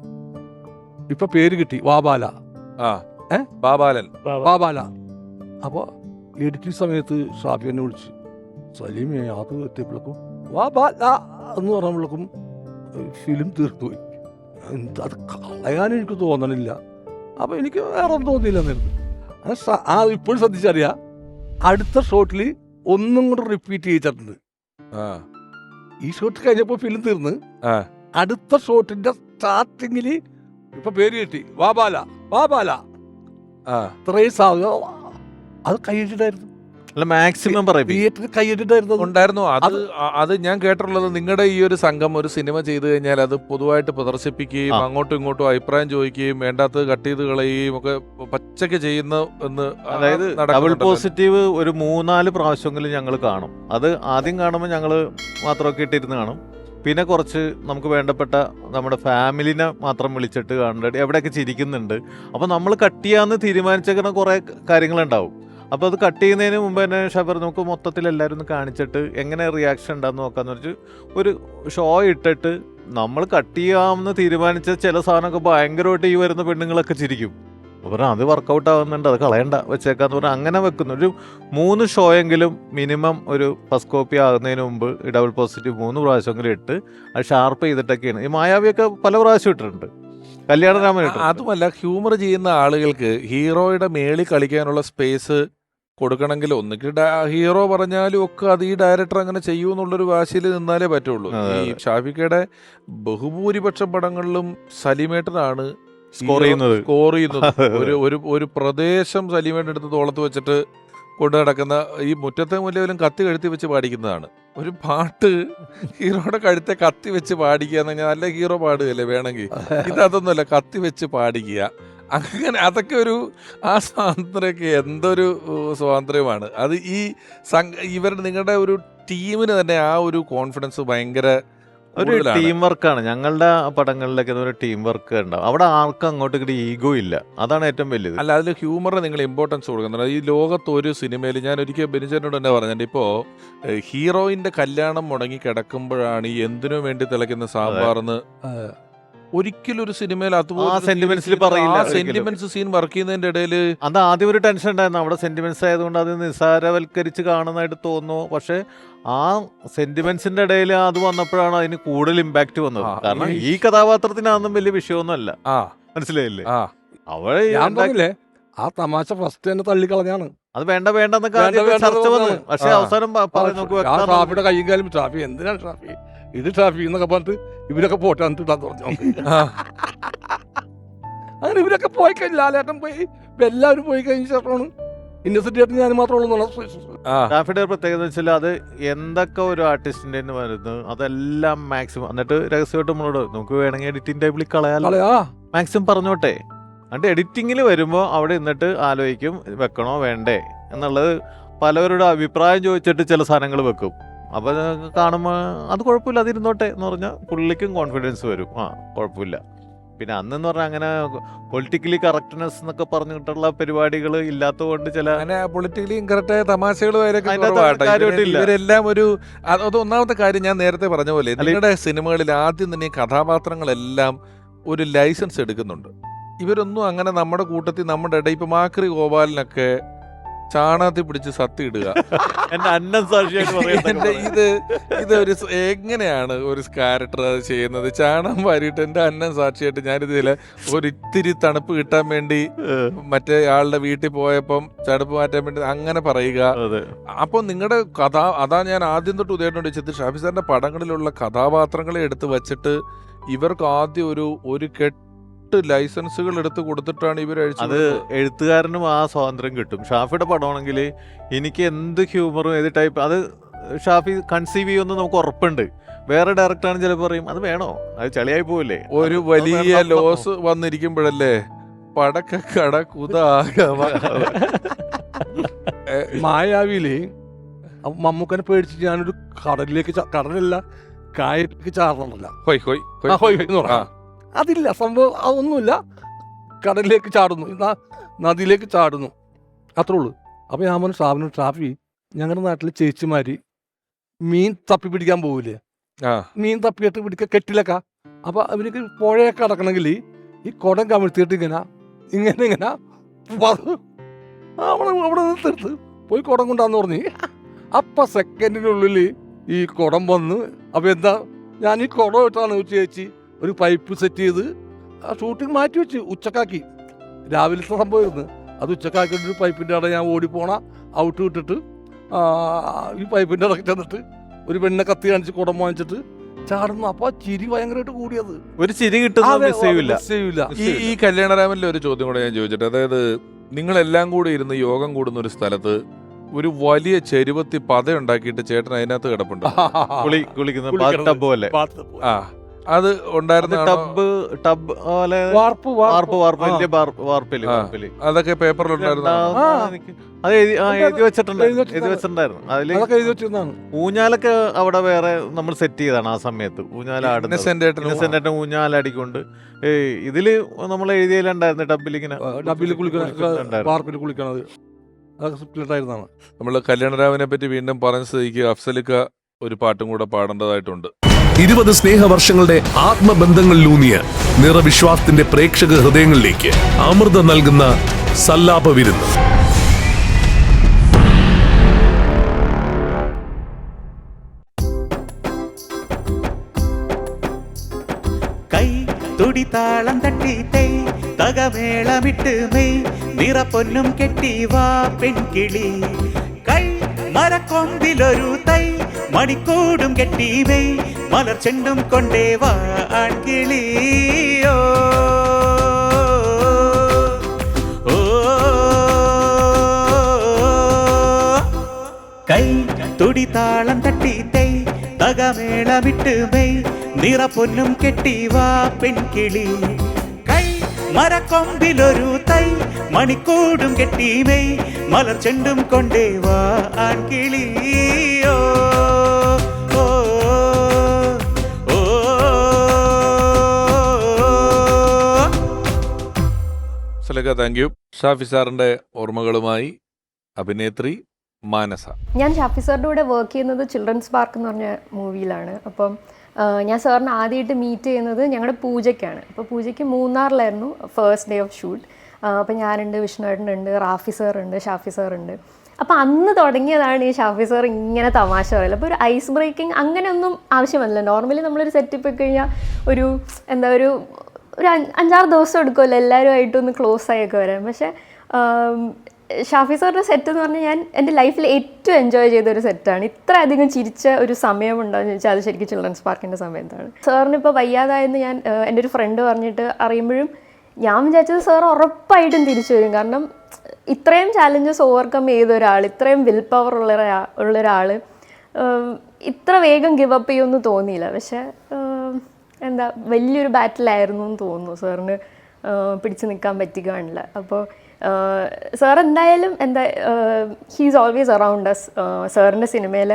ഇപ്പൊ പേര് കിട്ടി വാബാല, ബാബാല. അപ്പോൾ എഡിറ്റിംഗ് സമയത്ത് ഷാഫി എന്നെ വിളിച്ച് സലീമേ അത് എത്തിയപ്പോഴേക്കും വാബാല എന്ന് പറയുമ്പോഴേക്കും ഫിലിം തീർത്തുപോയി. അത് കളയാൻ എനിക്ക് തോന്നണില്ല. അപ്പോൾ എനിക്ക് വേറെ ഒന്നും തോന്നിയില്ല. നേരത്തെ ഇപ്പോഴും ശ്രദ്ധിച്ചറിയാം, അടുത്ത ഷോട്ടിൽ ഒന്നും കൂടെ റിപ്പീറ്റ് ചെയ്തിട്ടുണ്ട്. ആ ഈ ഷോട്ട് കഴിഞ്ഞപ്പോൾ ഫിലിം തീർന്ന് ആ. അടുത്ത ഷോട്ടിന്റെ സ്റ്റാർട്ടിങ്ങിൽ ഇപ്പൊ പേര് കിട്ടി വാബാല വാബാല ആ ഇത്രയും സാധനം അത് കൈയിട്ടായിരുന്നു. അല്ല മാക്സിമം പറയും തിയേറ്ററിൽ കൈയിട്ടായിരുന്നു. ഉണ്ടായിരുന്നു. അത് ഞാൻ കേട്ടിട്ടുള്ളത് നിങ്ങളുടെ ഈ ഒരു സംഘം ഒരു സിനിമ ചെയ്തു കഴിഞ്ഞാൽ അത് പൊതുവായിട്ട് പ്രദർശിപ്പിക്കുകയും അങ്ങോട്ടും ഇങ്ങോട്ടും അഭിപ്രായം ചോദിക്കുകയും വേണ്ടാത്തത് കട്ട് ചെയ്ത് കളയുകയും ഒക്കെ പച്ചക്ക് ചെയ്യുന്ന എന്ന് അതായത് ഡബിൾ പോസിറ്റീവ് ഒരു 3-4 പ്രാവശ്യമെങ്കിലും ഞങ്ങൾ കാണും. അത് ആദ്യം കാണുമ്പോൾ ഞങ്ങൾ മാത്രമൊക്കെ ഇട്ടിരുന്ന് കാണും. പിന്നെ കുറച്ച് നമുക്ക് വേണ്ടപ്പെട്ട നമ്മുടെ ഫാമിലിനെ മാത്രം വിളിച്ചിട്ട് കാണേണ്ടത് എവിടെയൊക്കെ ചിരിക്കുന്നുണ്ട്. അപ്പോൾ നമ്മൾ കട്ട് ചെയ്യാമെന്ന് തീരുമാനിച്ചേക്കുന്ന കുറേ കാര്യങ്ങളുണ്ടാവും. അപ്പോൾ അത് കട്ട് ചെയ്യുന്നതിന് മുമ്പ് തന്നെ ഷബർ നമുക്ക് മൊത്തത്തിൽ എല്ലാവരും ഒന്ന് കാണിച്ചിട്ട് എങ്ങനെ റിയാക്ഷൻ ഉണ്ടാകുന്ന നോക്കാന്ന് വെച്ച് ഒരു ഷോ ഇട്ടിട്ട് നമ്മൾ കട്ട് ചെയ്യാമെന്ന് തീരുമാനിച്ച ചില സാധനമൊക്കെ ഭയങ്കരമായിട്ട് ഈ വരുന്ന പെണ്ണുങ്ങളൊക്കെ ചിരിക്കും. അപ്പോൾ അത് വർക്കൗട്ട് ആവുന്നുണ്ട്, അത് കളയണ്ട വെച്ചേക്കാന്ന് പറഞ്ഞാൽ അങ്ങനെ വെക്കുന്നു. ഒരു 3 ഷോയെങ്കിലും മിനിമം ഒരു ഫസ്റ്റ് കോപ്പി ആകുന്നതിന് മുമ്പ് ഈ ഡബിൾ പോസിറ്റീവ് 3 പ്രാവശ്യമെങ്കിലും ഇട്ട് അത് ഷാർപ്പ് ചെയ്തിട്ടൊക്കെയാണ്. ഈ മായാവിയൊക്കെ പല പ്രാവശ്യം ഇട്ടിട്ടുണ്ട്, കല്യാണരാമൻ ഇട്ടിട്ടുണ്ട്. അതുമല്ല ഹ്യൂമർ ചെയ്യുന്ന ആളുകൾക്ക് ഹീറോയുടെ മേളിൽ കളിക്കാനുള്ള സ്പേസ് കൊടുക്കണമെങ്കിൽ ഒന്നുകിൽ ഹീറോ പറഞ്ഞാലും ഒക്കെ അത് ഈ ഡയറക്ടർ അങ്ങനെ ചെയ്യൂ എന്നുള്ളൊരു വാശിയിൽ നിന്നാലേ പറ്റുള്ളൂ. ഈ ഷാഫിക്കയുടെ ബഹുഭൂരിപക്ഷം പടങ്ങളിലും സലീമേട്ടനാണ് സ്കോർ ചെയ്യുന്നത്. ഒരു പ്രദേശം സലീമേട്ടൻ എടുത്ത് തോളത്ത് വെച്ചിട്ട് കൊണ്ടു നടക്കുന്ന ഈ മുറ്റത്തെ മുല്ലയിലും കത്തി കഴുത്തി വെച്ച് പാടിക്കുന്നതാണ്. ഒരു പാട്ട് ഹീറോയുടെ കഴുത്തെ കത്തി വെച്ച് പാടിക്കുക എന്ന് പറഞ്ഞാൽ നല്ല ഹീറോ പാടുകയല്ലേ വേണമെങ്കിൽ. ഇതൊന്നുമല്ല, കത്തി വെച്ച് പാടിക്കുക. അങ്ങനെ അതൊക്കെ ഒരു ആ സ്വാതന്ത്ര്യമൊക്കെ എന്തൊരു സ്വാതന്ത്ര്യമാണ് അത്. ഈ ഇവരുടെ നിങ്ങളുടെ ഒരു ടീമിന് തന്നെ ആ ഒരു കോൺഫിഡൻസ് ഭയങ്കര ഒരു ടീം വർക്കാണ്. ഞങ്ങളുടെ പടങ്ങളിലൊക്കെ ഒരു ടീം വർക്ക് ഉണ്ടാവും. അവിടെ ആർക്കും അങ്ങോട്ട് ഇങ്ങോട്ട് ഈഗോ ഇല്ല, അതാണ് ഏറ്റവും വലിയത്. അല്ല, അതിൽ ഹ്യൂമറിന് നിങ്ങൾ ഇമ്പോർട്ടൻസ് കൊടുക്കുന്നുണ്ട്. ഈ ലോകത്ത് ഒരു സിനിമയിൽ ഞാൻ ഒരിക്കൽ ബെനിച്ചേട്ടനോട് തന്നെ പറഞ്ഞിട്ടുണ്ട്, ഇപ്പോൾ ഹീറോയിന്റെ കല്യാണം മുടങ്ങി കിടക്കുമ്പോഴാണ് ഈ എന്തിനു വേണ്ടി തിളയ്ക്കുന്ന സാമ്പാർന്ന് ഒരിക്കലും ഒരു സിനിമയിൽ സെന്റിമെന്റ്സ് സീൻ വർക്ക് ചെയ്യുന്നതിന്റെ ഇടയിൽ അത് ആദ്യം ഒരു ടെൻഷൻ ഉണ്ടായിരുന്നു. അവിടെ സെന്റിമെന്റ്സ് ആയതുകൊണ്ട് അത് നിസ്സാരവൽക്കരിച്ച് കാണുന്നതായിട്ട് തോന്നുന്നു. പക്ഷെ ആ സെന്റിമെന്റ്സിന്റെ ഇടയിൽ അത് വന്നപ്പോഴാണ് അതിന് കൂടുതൽ ഇമ്പാക്ട് വന്നത്. കാരണം ഈ കഥാപാത്രത്തിനൊന്നും വലിയ വിഷയമൊന്നുമല്ല. മനസ്സിലായില്ലേ? അവളെ ആ തമാശ ഫസ്റ്റ് തന്നെ തള്ളിക്കളഞ്ഞാണ്. അത് വേണ്ടെന്നൊക്കെ ചർച്ച വന്നു. പക്ഷെ അവസാനം ഷാഫിയുടെ കയ്യും കാലും ഷാഫി എന്തിനാണ് ഷാഫി ഇത് ഷാഫി എന്നൊക്കെ പറഞ്ഞിട്ട് ഇവരൊക്കെ പോട്ടെ എന്നിട്ടാന്ന് പറഞ്ഞു. അങ്ങനെ ഇവരൊക്കെ പോയി കഴിഞ്ഞ് ലാലേട്ടൻ പോയി എല്ലാവരും പോയി കഴിഞ്ഞ ശേഷമാണ് ഇന്നസെന്റ് ആയിട്ട് ഞാൻ മാത്രമേ. ഷാഫിയുടെ പ്രത്യേകത വെച്ചാൽ അത് എന്തൊക്കെ ഒരു ആർട്ടിസ്റ്റിന്റെ വരുന്നു അതെല്ലാം മാക്സിമം. എന്നിട്ട് രഹസ്യമായിട്ട് നമ്മളോട് നമുക്ക് വേണമെങ്കിൽ എഡിറ്റിംഗ് ടൈമിൽ കളയാലോ, മാക്സിമം പറഞ്ഞോട്ടെ. എന്നിട്ട് എഡിറ്റിങ്ങിൽ വരുമ്പോൾ അവിടെ നിന്നിട്ട് ആലോചിക്കും വെക്കണോ വേണ്ടേ എന്നുള്ളത്. പലവരുടെ അഭിപ്രായം ചോദിച്ചിട്ട് ചില സാധനങ്ങൾ വെക്കും. അപ്പോൾ കാണുമ്പോൾ അത് കുഴപ്പമില്ല, അതിരുന്നോട്ടെ എന്ന് പറഞ്ഞാൽ പുള്ളിക്കും കോൺഫിഡൻസ് വരും. കുഴപ്പമില്ല. പിന്നെ അന്നെന്ന് പറഞ്ഞാൽ അങ്ങനെ പൊളിറ്റിക്കലി കറക്റ്റ്നെസ് എന്നൊക്കെ പറഞ്ഞിട്ടുള്ള പരിപാടികൾ ഇല്ലാത്തതുകൊണ്ട് ചില പൊളിറ്റിക്കലി ഇൻകറക്റ്റായ തമാശകളും ഇവരെല്ലാം ഒരു അത് ഒന്നാമത്തെ കാര്യം ഞാൻ നേരത്തെ പറഞ്ഞ പോലെ നിങ്ങളുടെ സിനിമകളിൽ ആദ്യം തന്നെ കഥാപാത്രങ്ങളെല്ലാം ഒരു ലൈസൻസ് എടുക്കുന്നുണ്ട്. ഇവരൊന്നും അങ്ങനെ നമ്മുടെ കൂട്ടത്തിൽ നമ്മുടെ ഇടയിൽ ഇപ്പൊ മാക്രി ഗോപാലിനൊക്കെ ചാണകത്തിൽ പിടിച്ച് സത്തി ഇടുക. എന്റെ അന്നം സാക്ഷിയായിട്ട് ഇത് ഒരു എങ്ങനെയാണ് ഒരു ക്യാരക്ടർ അത് ചെയ്യുന്നത്? ചാണകം വാരിയിട്ട് എന്റെ അന്നം സാക്ഷിയായിട്ട് ഞാനിതില് ഒരു ഇത്തിരി തണുപ്പ് കിട്ടാൻ വേണ്ടി മറ്റേ ആളുടെ വീട്ടിൽ പോയപ്പം തണുപ്പ് മാറ്റാൻ വേണ്ടി അങ്ങനെ പറയുക. അപ്പൊ നിങ്ങളുടെ അതാ ഞാൻ ആദ്യം തൊട്ട് ഉദയനോട് വെച്ചത്, ഷാഫി സാറിന്റെ പടങ്ങളിലുള്ള കഥാപാത്രങ്ങളെ എടുത്ത് വെച്ചിട്ട് ഇവർക്ക് ആദ്യം ഒരു ലൈസൻസുകൾ എടുത്ത് കൊടുത്തിട്ടാണ് ഇവർ അത് എഴുത്തുകാരനും ആ സ്വാതന്ത്ര്യം കിട്ടും. ഷാഫിയുടെ പടമാണെങ്കിൽ എനിക്ക് എന്ത് ഹ്യൂമറും ഏത് ടൈപ്പ് അത് ഷാഫി കൺസീവ് ചെയ്യുമെന്ന് നമുക്ക് ഉറപ്പുണ്ട്. വേറെ ഡയറക്ടറാണ് ചിലപ്പോൾ പറയും അത് വേണോ, അത് ചളിയായി പോവില്ലേ. ഒരു വലിയ ലോസ് വന്നിരിക്കുമ്പോഴല്ലേ പടക്കട മായാവിയില് മമ്മൂക്കനെ പേടിച്ചിട്ട് ഞാനൊരു കടലല്ല കായലിലേക്ക് ചാടണമല്ല. അതില്ല സംഭവം, അതൊന്നുമില്ല. കടലിലേക്ക് ചാടുന്നു, നദിയിലേക്ക് ചാടുന്നു, അത്രേ ഉള്ളൂ. അപ്പോൾ ഞാൻ പറഞ്ഞു ഷാഫിനോട്, ഷാഫി ഞങ്ങളുടെ നാട്ടിൽ ചേച്ചിമാര് മീൻ തപ്പി പിടിക്കാൻ പോവില്ലേ, മീൻ തപ്പിയിട്ട് പിടിക്കുക കെട്ടിലൊക്കെ. അപ്പോൾ അവർക്ക് പുഴയൊക്കെ അടക്കണമെങ്കിൽ ഈ കുടം കമിഴ്ത്തിയിട്ട് ഇങ്ങനെ അവിടെ നിർത്ത് പോയി കുടം കൊണ്ടാന്ന് പറഞ്ഞ്. അപ്പം സെക്കൻഡിനുള്ളിൽ ഈ കുടം വന്ന്. അപ്പോൾ എന്താ, ഞാൻ ഈ കുടം ഇട്ടാണ് ചേച്ചി ഒരു പൈപ്പ് സെറ്റ് ചെയ്ത് ആ ഷൂട്ടിങ് മാറ്റി വെച്ച് ഉച്ചക്കാക്കി. രാവിലത്തെ സംഭവമായിരുന്നു അത്. ഉച്ചക്കാക്കിയിട്ട് ഒരു പൈപ്പിൻ്റെ അവിടെ ഞാൻ ഓടിപ്പോണ ഔട്ട് വിട്ടിട്ട് ഈ പൈപ്പിൻ്റെ ഇടയ്ക്ക് ചെന്നിട്ട് ഒരു പെണ്ണെ കത്തി കാണിച്ച് കുടം വാങ്ങിച്ചിട്ട് ചാടുന്നു. അപ്പൊ ആ ചിരി ഭയങ്കരമായിട്ട് കൂടിയത്. ഒരു ചിരി കിട്ടുന്നത് മിസ് ചെയ്യൂല. ഈ കല്യാണരാമനിലെ ഒരു ചോദ്യം കൂടെ ഞാൻ ചോദിച്ചിട്ട്, അതായത് നിങ്ങളെല്ലാം കൂടി ഇരുന്ന് യോഗം കൂടുന്ന ഒരു സ്ഥലത്ത് ഒരു വലിയ ചെരുവത്തി പത ഉണ്ടാക്കിയിട്ട് ചേട്ടൻ അതിനകത്ത് കിടപ്പുണ്ട്. കുളിക്കുന്ന ടബ് പോലെ. ആ, അത് ഉണ്ടായിരുന്ന ടബ് പോലെ വാർപ്പില് അതൊക്കെ പേപ്പറിലുണ്ടായിരുന്നു. അത് എഴുതി വെച്ചിട്ടുണ്ടായിരുന്നു. അതില് ഊഞ്ഞാലൊക്കെ അവിടെ വേറെ നമ്മൾ സെറ്റ് ചെയ്താണ് ആ സമയത്ത്. ഊഞ്ഞാലാടുന്ന ഊഞ്ഞാലടിക്കൊണ്ട് ഇതില് നമ്മൾ എഴുതിയിലുണ്ടായിരുന്നു ഡബിൽ കുളിക്കണത്. നമ്മൾ കല്യാണരാമനെ പറ്റി വീണ്ടും പറഞ്ഞ സ്ഥിതിക്ക് അഫ്സലിക്ക ഒരു പാട്ടും കൂടെ പാടേണ്ടതായിട്ടുണ്ട്. 20 സ്നേഹവർഷങ്ങളുടെ ആത്മബന്ധങ്ങളിലൂന്നിയ നിറവിശ്വാസത്തിന്റെ പ്രേക്ഷക ഹൃദയങ്ങളിലേക്ക് അമൃതം നൽകുന്ന സല്ലാപ വിരുന്ന്. കൈ തുടിതാളം തട്ടി തൈ തകമേളമിട്ട് മെയ് നിറപ്പൊന്നും കെട്ടി വാ പെൺകിളി. കൈ മരക്കൊമ്പിലൊരു തൈ മണിക്കൂടും കെട്ടി മെയ് മലർ ചെണ്ടും കൊണ്ടേ വാ ആൺകിളി. കൈ തുടിതാളം തട്ടി തൈ തകമേളമിട്ട് മെയ് നിറപ്പൊന്നും കെട്ടി വാ പെൺകിളി. കൈ മരക്കൊമ്പിലൊരു തൈ മണിക്കൂടും കെട്ടി മെയ് മലർ ചെണ്ടും കൊണ്ടേ വാ ആൺകിളി. Thank you. ഷാഫി സാറിന്റെ ഓർമ്മകളുമായി അഭിനേത്രി മാനസ. ഞാൻ ഷാഫി സാറിൻ്റെ കൂടെ വർക്ക് ചെയ്യുന്നത് ചിൽഡ്രൻസ് പാർക്ക് എന്ന് പറഞ്ഞ മൂവിയിലാണ്. അപ്പം ഞാൻ സാറിനെ ആദ്യമായിട്ട് മീറ്റ് ചെയ്യുന്നത് ഞങ്ങളുടെ പൂജയ്ക്കാണ്. അപ്പോൾ പൂജയ്ക്ക് മൂന്നാറിലായിരുന്നു ഫസ്റ്റ് ഡേ ഓഫ് ഷൂട്ട്. അപ്പോൾ ഞാനുണ്ട്, വിഷ്ണുവേട്ടനുണ്ട്, റാഫി സാറുണ്ട്, ഷാഫി സാറുണ്ട്. അപ്പോൾ അന്ന് തുടങ്ങിയതാണ് ഈ ഷാഫി സാർ ഇങ്ങനെ തമാശ പറയല്. അപ്പോൾ ഒരു ഐസ് ബ്രേക്കിംഗ് അങ്ങനെയൊന്നും ആവശ്യമല്ല. നോർമലി നമ്മളൊരു സെറ്റപ്പ് കഴിഞ്ഞാൽ ഒരു 5-6 ദിവസം എടുക്കുമല്ലോ എല്ലാവരുമായിട്ടൊന്ന് ക്ലോസ് ആയൊക്കെ വരാൻ. പക്ഷേ ഷാഫി സാറിൻ്റെ സെറ്റ് എന്ന് പറഞ്ഞാൽ ഞാൻ എൻ്റെ ലൈഫിൽ ഏറ്റവും എൻജോയ് ചെയ്തൊരു സെറ്റാണ്. ഇത്ര അധികം ചിരിച്ച ഒരു സമയമുണ്ടോയെന്ന് ചോദിച്ചാൽ അത് ശരിക്കും ചിൽഡ്രൻസ് പാർക്കിൻ്റെ സമയത്താണ്. സാറിന് ഇപ്പോൾ വയ്യാതായെന്ന് ഞാൻ എൻ്റെ ഒരു ഫ്രണ്ട് പറഞ്ഞിട്ട് അറിയുമ്പോഴും ഞാൻ വിചാരിച്ചത് സാർ ഉറപ്പായിട്ടും തിരിച്ചു വരും. കാരണം ഇത്രയും ചാലഞ്ചസ് ഓവർകം ചെയ്ത ഒരാൾ, ഇത്രയും വിൽ പവർ ഉള്ളൊരാൾ ഇത്ര വേഗം ഗിവ് അപ്പ് ചെയ്യുമെന്ന് തോന്നിയില്ല. പക്ഷേ വലിയൊരു ബാറ്റിലായിരുന്നു എന്ന് തോന്നുന്നു. സാറിന് പിടിച്ചു നിൽക്കാൻ പറ്റുകയാണില്ല. അപ്പോൾ സാർ എന്തായാലും ഹീസ് ഓൾവേസ് അറൗണ്ട് അസ്. സാറിൻ്റെ സിനിമയിൽ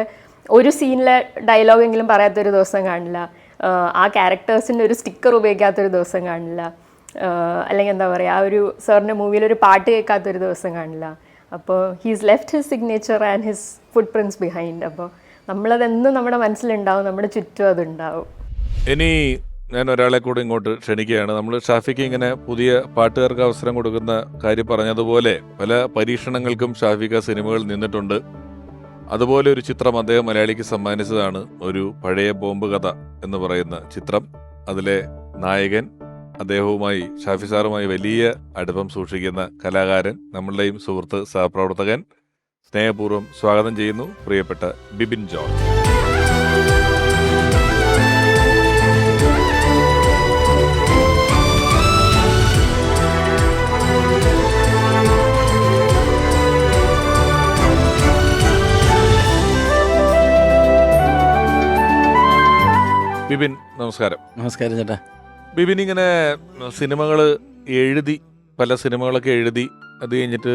ഒരു സീനിലെ ഡയലോഗെങ്കിലും പറയാത്തൊരു ദിവസം കാണില്ല. ആ ക്യാരക്ടേഴ്സിൻ്റെ ഒരു സ്റ്റിക്കർ ഉപയോഗിക്കാത്തൊരു ദിവസം കാണില്ല. അല്ലെങ്കിൽ എന്താ പറയുക, ആ ഒരു സാറിൻ്റെ മൂവിയിലൊരു പാട്ട് കേൾക്കാത്തൊരു ദിവസം കാണില്ല. അപ്പോൾ he's left his signature and his footprints behind. അപ്പോൾ നമ്മളതെന്നും നമ്മുടെ മനസ്സിലുണ്ടാവും, നമ്മുടെ ചുറ്റും അതുണ്ടാവും. ഇനി ഞാൻ ഒരാളെ കൂടെ ഇങ്ങോട്ട് ക്ഷണിക്കുകയാണ്. നമ്മൾ ഷാഫിക്ക് ഇങ്ങനെ പുതിയ പാട്ടുകാർക്ക് അവസരം കൊടുക്കുന്ന കാര്യം പറഞ്ഞതുപോലെ പല പരീക്ഷണങ്ങൾക്കും ഷാഫിക്ക സിനിമകൾ നിന്നിട്ടുണ്ട്. അതുപോലെ ഒരു ചിത്രം അദ്ദേഹം മലയാളിക്ക് സമ്മാനിച്ചതാണ് ഒരു പഴയ ബോംബ് കഥ എന്ന് പറയുന്ന ചിത്രം. അതിലെ നായകൻ അദ്ദേഹവുമായി, ഷാഫി സാറുമായി വലിയ അടുപ്പം സൂക്ഷിക്കുന്ന കലാകാരൻ, നമ്മളുടെയും സുഹൃത്ത്, സഹപ്രവർത്തകൻ, സ്നേഹപൂർവ്വം സ്വാഗതം ചെയ്യുന്നു പ്രിയപ്പെട്ട ബിബിൻ ജോർജ്. ബിബിൻ നമസ്കാരം. നമസ്കാരം ചേട്ടാ. ബിബിൻ ഇങ്ങനെ സിനിമകൾ എഴുതി, പല സിനിമകളൊക്കെ എഴുതി, അത് കഴിഞ്ഞിട്ട്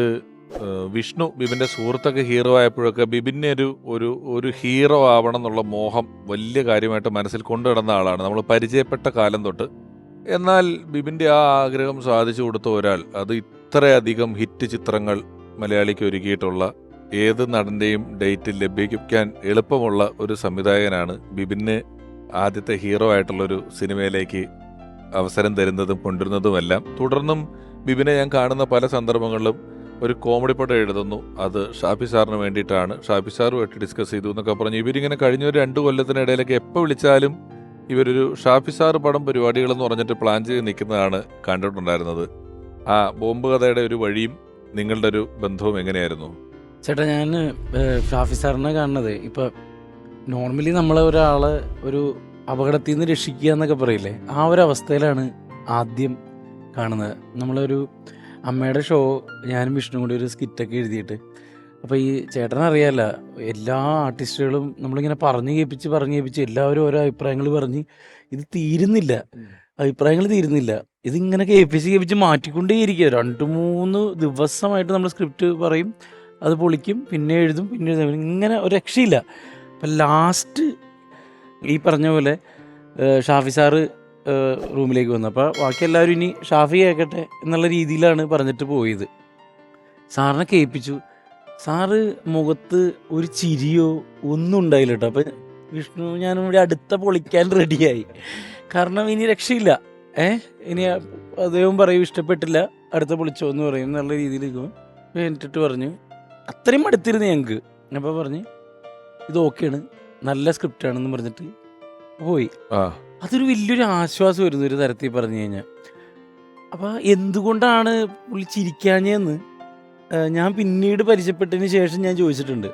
വിഷ്ണു ബിബിൻ്റെ സുഹൃത്തൊക്കെ ഹീറോ ആയപ്പോഴൊക്കെ ബിബിനെ ഒരു ഹീറോ ആവണം എന്നുള്ള മോഹം വലിയ കാര്യമായിട്ട് മനസ്സിൽ കൊണ്ടുനടന്ന ആളാണ് നമ്മൾ പരിചയപ്പെട്ട കാലം തൊട്ട്. എന്നാൽ ബിബിൻ്റെ ആ ആഗ്രഹം സാധിച്ചു കൊടുത്ത ഒരാൾ, അത് ഇത്രയധികം ഹിറ്റ് ചിത്രങ്ങൾ മലയാളിക്ക് ഒരുക്കിയിട്ടുള്ള, ഏത് നടൻ്റെയും ഡേറ്റ് ലഭിക്കാൻ എളുപ്പമുള്ള ഒരു സംവിധായകനാണ് ബിബിന് ആദ്യത്തെ ഹീറോ ആയിട്ടുള്ളൊരു സിനിമയിലേക്ക് അവസരം തരുന്നതും കൊണ്ടുവരുന്നതുമെല്ലാം. തുടർന്നും ബിബിനെ ഞാൻ കാണുന്ന പല സന്ദർഭങ്ങളിലും ഒരു കോമഡി പടം എഴുതുന്നു, അത് ഷാഫി സാറിന് വേണ്ടിയിട്ടാണ്, ഷാഫി സാറുമായിട്ട് ഡിസ്കസ് ചെയ്തു എന്നൊക്കെ പറഞ്ഞ് ഇവരിങ്ങനെ കഴിഞ്ഞ ഒരു 2 കൊല്ലത്തിനിടയിലൊക്കെ എപ്പോൾ വിളിച്ചാലും ഇവരൊരു ഷാഫി സാറ് പടം പരിപാടികളെന്ന് പറഞ്ഞിട്ട് പ്ലാൻ ചെയ്ത് നിൽക്കുന്നതാണ് കണ്ടിട്ടുണ്ടായിരുന്നത്. ആ ബോംബ് കഥയുടെ ഒരു വഴിയും നിങ്ങളുടെ ഒരു ബന്ധവും എങ്ങനെയായിരുന്നു? ചേട്ടാ ഞാൻ ഷാഫി സാറിനെ കാണുന്നത് ഇപ്പം നോർമലി നമ്മളെ ഒരാളെ ഒരു അപകടത്തിൽ നിന്ന് രക്ഷിക്കുക എന്നൊക്കെ പറയില്ലേ, ആ ഒരു അവസ്ഥയിലാണ് ആദ്യം കാണുന്നത്. നമ്മളൊരു അമ്മയുടെ ഷോ ഞാനും വിഷ്ണു കൂടി ഒരു സ്കിറ്റൊക്കെ എഴുതിയിട്ട്, അപ്പോൾ ഈ ചേട്ടനറിയാമല്ല, എല്ലാ ആർട്ടിസ്റ്റുകളും നമ്മളിങ്ങനെ പറഞ്ഞു കേൾപ്പിച്ച് എല്ലാവരും ഓരോ അഭിപ്രായങ്ങൾ പറഞ്ഞ് ഇത് തീരുന്നില്ല, അഭിപ്രായങ്ങൾ തീരുന്നില്ല. ഇതിങ്ങനെ കേൾപ്പിച്ച് മാറ്റിക്കൊണ്ടേയിരിക്കുക. 2-3 ദിവസമായിട്ട് നമ്മൾ സ്ക്രിപ്റ്റ് പറയും, അത് പൊളിക്കും, പിന്നെ എഴുതും, ഇങ്ങനെ ഒരു രക്ഷയില്ല. അപ്പം ലാസ്റ്റ് ഈ പറഞ്ഞ പോലെ ഷാഫി സാറ് റൂമിലേക്ക് വന്നു. അപ്പോൾ ബാക്കി എല്ലാവരും ഇനി ഷാഫി കേൾക്കട്ടെ എന്നുള്ള രീതിയിലാണ് പറഞ്ഞിട്ട് പോയത്. സാറിനെ കേൾപ്പിച്ചു. സാറ് മുഖത്ത് ഒരു ചിരിയോ ഒന്നും ഉണ്ടായില്ല കേട്ടോ. അപ്പം വിഷ്ണു ഞാനും ഇവിടെ അടുത്ത പൊളിക്കാൻ റെഡിയായി. കാരണം ഇനി രക്ഷയില്ല, ഇനി അദ്ദേഹം പറയും ഇഷ്ടപ്പെട്ടില്ല, അടുത്ത പൊളിച്ചോ എന്ന് പറയും എന്നുള്ള രീതിയിലേക്ക് എന്നിട്ട് പറഞ്ഞു. അത്രയും അടുത്തിരുന്നു ഞങ്ങൾക്ക്. അപ്പോൾ പറഞ്ഞ് ഇത് ഓക്കെയാണ്, നല്ല സ്ക്രിപ്റ്റാണെന്ന് പറഞ്ഞിട്ട് പോയി. അതൊരു വലിയൊരു ആശ്വാസമായിരുന്നു ഒരു തരത്തിൽ പറഞ്ഞു കഴിഞ്ഞാൽ. അപ്പോൾ എന്തുകൊണ്ടാണ് പുള്ളി ചിരിക്കാഞ്ഞെന്ന് ഞാൻ പിന്നീട് പരിചയപ്പെട്ടതിന് ശേഷം ഞാൻ ചോദിച്ചിട്ടുണ്ട്.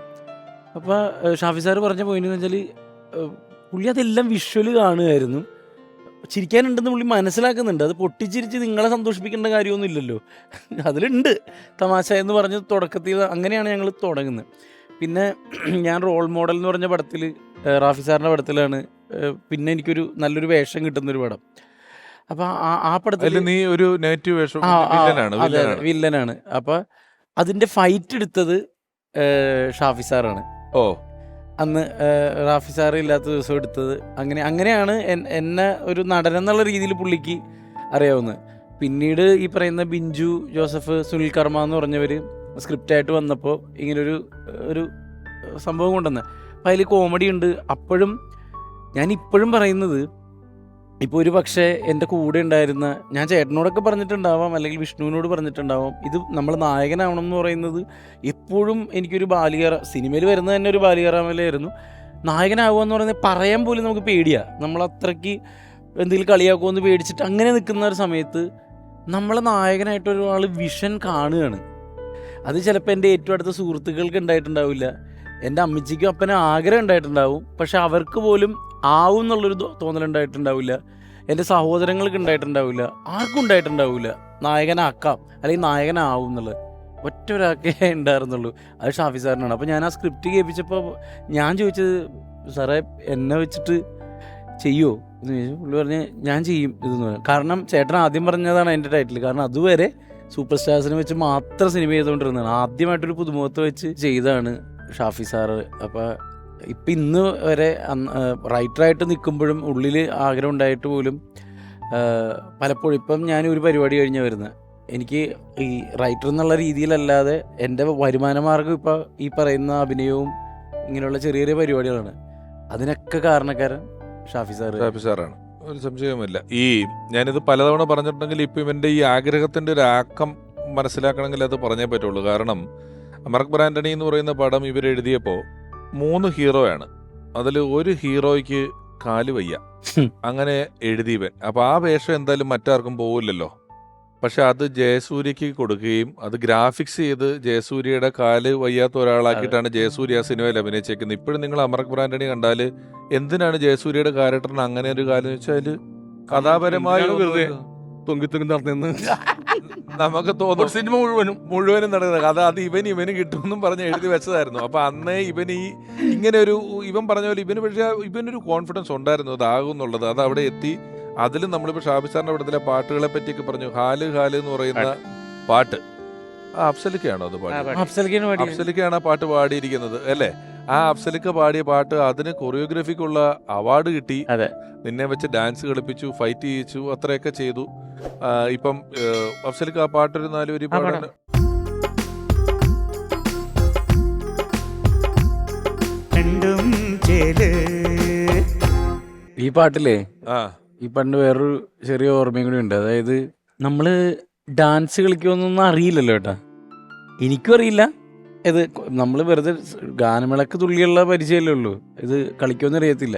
അപ്പോൾ ഷാഫി സാറ് പറഞ്ഞ പോയിന്റ് എന്ന് വെച്ചാൽ പുള്ളി അതെല്ലാം വിഷ്വൽ കാണുമായിരുന്നു, ചിരിക്കാനുണ്ടെന്ന് പുള്ളി മനസ്സിലാക്കുന്നുണ്ട്. അത് പൊട്ടിച്ചിരിച്ച് നിങ്ങളെ സന്തോഷിപ്പിക്കേണ്ട കാര്യമൊന്നും ഇല്ലല്ലോ, അതിലുണ്ട് തമാശ എന്ന് പറഞ്ഞ് തുടക്കത്തിൽ അങ്ങനെയാണ് ഞങ്ങൾ തുടങ്ങുന്നത്. പിന്നെ ഞാൻ റോൾ മോഡൽ എന്ന് പറഞ്ഞ പടത്തിൽ, റാഫി സാറിൻ്റെ പടത്തിലാണ് പിന്നെ എനിക്കൊരു നല്ലൊരു വേഷം കിട്ടുന്നൊരു പടം. അപ്പോൾ ആ പടത്തിൽ നീ ഒരു നെഗറ്റീവ് വേഷം, വില്ലനാണ്. അപ്പോൾ അതിൻ്റെ ഫൈറ്റ് എടുത്തത് ഷാഫി സാറാണ്. അന്ന് റാഫി സാറ് ഇല്ലാത്ത ദിവസം എടുത്തത്. അങ്ങനെയാണ് എന്നെ ഒരു നടൻ എന്നുള്ള രീതിയിൽ പുള്ളിക്ക് അറിയാവുന്നത്. പിന്നീട് ഈ പറയുന്ന ബിഞ്ചു ജോസഫ്, സുനിൽ കർമ്മ എന്ന് പറഞ്ഞവർ സ്ക്രിപ്റ്റായിട്ട് വന്നപ്പോൾ ഇങ്ങനൊരു സംഭവം കൊണ്ടുവന്ന്. അപ്പോൾ അതിൽ കോമഡി ഉണ്ട്. അപ്പോഴും ഞാൻ ഇപ്പോഴും പറയുന്നത്, ഇപ്പോൾ ഒരു പക്ഷേ എൻ്റെ കൂടെ ഉണ്ടായിരുന്ന, ഞാൻ ചേട്ടനോടൊക്കെ പറഞ്ഞിട്ടുണ്ടാവാം, അല്ലെങ്കിൽ വിഷ്ണുവിനോട് പറഞ്ഞിട്ടുണ്ടാവാം, ഇത് നമ്മൾ നായകനാവണം എന്ന് പറയുന്നത് എപ്പോഴും എനിക്കൊരു സിനിമയിൽ വരുന്നത് തന്നെ ഒരു ബാലികറാമലായിരുന്നു. നായകനാവുക എന്ന് പറയുന്നത് പറയാൻ പോലും നമുക്ക് പേടിയാണ്. നമ്മളത്രയ്ക്ക് എന്തെങ്കിലും കളിയാക്കുമെന്ന് പേടിച്ചിട്ട് അങ്ങനെ നിൽക്കുന്ന ഒരു സമയത്ത് നമ്മളെ നായകനായിട്ടൊരാൾ വിഷൻ കാണുകയാണ്. അത് ചിലപ്പോൾ എൻ്റെ ഏറ്റവും അടുത്ത സുഹൃത്തുക്കൾക്ക് ഉണ്ടായിട്ടുണ്ടാവില്ല, എൻ്റെ അമ്മച്ചിക്കും അപ്പനും ആഗ്രഹം ഉണ്ടായിട്ടുണ്ടാവും, പക്ഷെ അവർക്ക് പോലും ആവും എന്നുള്ളൊരു തോന്നലുണ്ടായിട്ടുണ്ടാവില്ല, എൻ്റെ സഹോദരങ്ങൾക്ക് ഉണ്ടായിട്ടുണ്ടാവില്ല, ആർക്കും ഉണ്ടായിട്ടുണ്ടാവില്ല നായകനാക്കാം അല്ലെങ്കിൽ നായകനാവും എന്നുള്ളത്. ഒറ്റ ഒരാൾക്കേ ഉണ്ടായിരുന്നുള്ളൂ, അത് ഷാഫി സാറിനാണ്. അപ്പോൾ ഞാൻ ആ സ്ക്രിപ്റ്റ് കേൾപ്പിച്ചപ്പോൾ ഞാൻ ചോദിച്ചത്, സാറേ എന്നെ വെച്ചിട്ട് ചെയ്യുമോ എന്ന് ചോദിച്ചു. പുള്ളി പറഞ്ഞ് ഞാൻ ചെയ്യും ഇതെന്ന് പറഞ്ഞു. കാരണം ചേട്ടൻ ആദ്യം പറഞ്ഞതാണ് എൻ്റെ ടൈറ്റിൽ. കാരണം അതുവരെ സൂപ്പർ സ്റ്റാർസിനെ വെച്ച് മാത്രം സിനിമ ചെയ്തുകൊണ്ടിരുന്നതാണ്. ആദ്യമായിട്ടൊരു പുതുമുഖത്ത് വെച്ച് ചെയ്താണ് ഷാഫി സാറ്. അപ്പോൾ ഇപ്പം ഇന്ന് വരെ റൈറ്ററായിട്ട് നിൽക്കുമ്പോഴും ഉള്ളിൽ ആഗ്രഹം ഉണ്ടായിട്ട് പോലും പലപ്പോഴും ഇപ്പം ഞാൻ ഒരു പരിപാടി കഴിഞ്ഞാൽ വരുന്നത്, എനിക്ക് ഈ റൈറ്റർ എന്നുള്ള രീതിയിലല്ലാതെ എൻ്റെ വരുമാന മാർഗ്ഗം ഇപ്പോൾ ഈ പറയുന്ന അഭിനയവും ഇങ്ങനെയുള്ള ചെറിയ ചെറിയ പരിപാടികളാണ്. അതിനൊക്കെ കാരണക്കാരൻ ഷാഫി സാറാണ്, ഒരു സംശയവുമില്ല. ഞാനിത് പലതവണ പറഞ്ഞിട്ടുണ്ടെങ്കിൽ ഇപ്പം ഇവൻ്റെ ഈ ആഗ്രഹത്തിൻ്റെ ഒരു ആക്കം മനസ്സിലാക്കണമെങ്കിൽ അത് പറഞ്ഞേ പറ്റുള്ളൂ. കാരണം അമർക്ക് ബ്രാൻഡണി എന്ന് പറയുന്ന പടം ഇവരെഴുതിയപ്പോൾ 3 ഹീറോയാണ്. അതിൽ ഒരു ഹീറോയ്ക്ക് കാല് വയ്യ, അങ്ങനെ എഴുതിയവൻ. അപ്പോൾ ആ വേഷം എന്തായാലും മറ്റാർക്കും പോവില്ലല്ലോ. പക്ഷെ അത് ജയസൂര്യക്ക് കൊടുക്കുകയും അത് ഗ്രാഫിക്സ് ചെയ്ത് ജയസൂര്യയുടെ കാല് വയ്യാത്ത ഒരാളാക്കിയിട്ടാണ് ജയസൂര്യ ആ സിനിമയിൽ അഭിനയിച്ചേക്കുന്നത്. ഇപ്പോഴും നിങ്ങൾ അമർക്ക് ബ്രാൻഡണി കണ്ടാൽ എന്തിനാണ് ജയസൂര്യയുടെ ക്യാരക്ടറിന് അങ്ങനെ ഒരു കാര്യം വെച്ചാൽ കഥാപരമായ നടന്നു നമുക്ക് തോന്നും സിനിമ മുഴുവനും നടക്കുന്നത് അത് ഇവന് കിട്ടുമെന്നും പറഞ്ഞ് എഴുതി വെച്ചതായിരുന്നു. അപ്പൊ അന്നേ ഇങ്ങനെ ഇവൻ പറഞ്ഞ പോലെ പക്ഷേ ഇവനൊരു കോൺഫിഡൻസ് ഉണ്ടായിരുന്നു അതാകും എന്നുള്ളത്. അത് അവിടെ എത്തി. അതിലും നമ്മളിപ്പോൾ ഷാഫി സാറിന്റെ പടത്തിലെ പാട്ടുകളെ പറ്റിയൊക്കെ പറഞ്ഞു. ഹാല് ഹാല് എന്ന് പറയുന്ന പാട്ട് അഫ്സലിക്കാണോ അത് പാടി? അഫ്സലിക്കാണ് ആ പാട്ട് പാടിയിരിക്കുന്നത് അല്ലേ? ആ അഫ്സലിക്ക പാടിയ പാട്ട് അതിന് കൊറിയോഗ്രാഫിക്കുള്ള അവാർഡ് കിട്ടി. നിന്നെ വെച്ച് ഡാൻസ് കളിപ്പിച്ചു, ഫൈറ്റ് ചെയ്യിച്ചു, അത്രയൊക്കെ ചെയ്തു. ഇപ്പം അഫ്സലിക്ക ആ പാട്ടൊരു 4 വരി പാടാൻ ഈ പാട്ടില്ലേ, ഈ പാട്ടിന് വേറൊരു ചെറിയ ഓർമ്മയും കൂടി ഉണ്ട്. അതായത് നമ്മള് ഡാൻസ് കളിക്കുമെന്നൊന്നും അറിയില്ലല്ലോ ഏട്ടാ, എനിക്കും അറിയില്ല. ഇത് നമ്മൾ വെറുതെ ഗാനമേളക്ക് തുള്ളിയുള്ള പരിചയമല്ലേ ഉള്ളൂ, ഇത് കളിക്കുമെന്ന് അറിയത്തില്ല.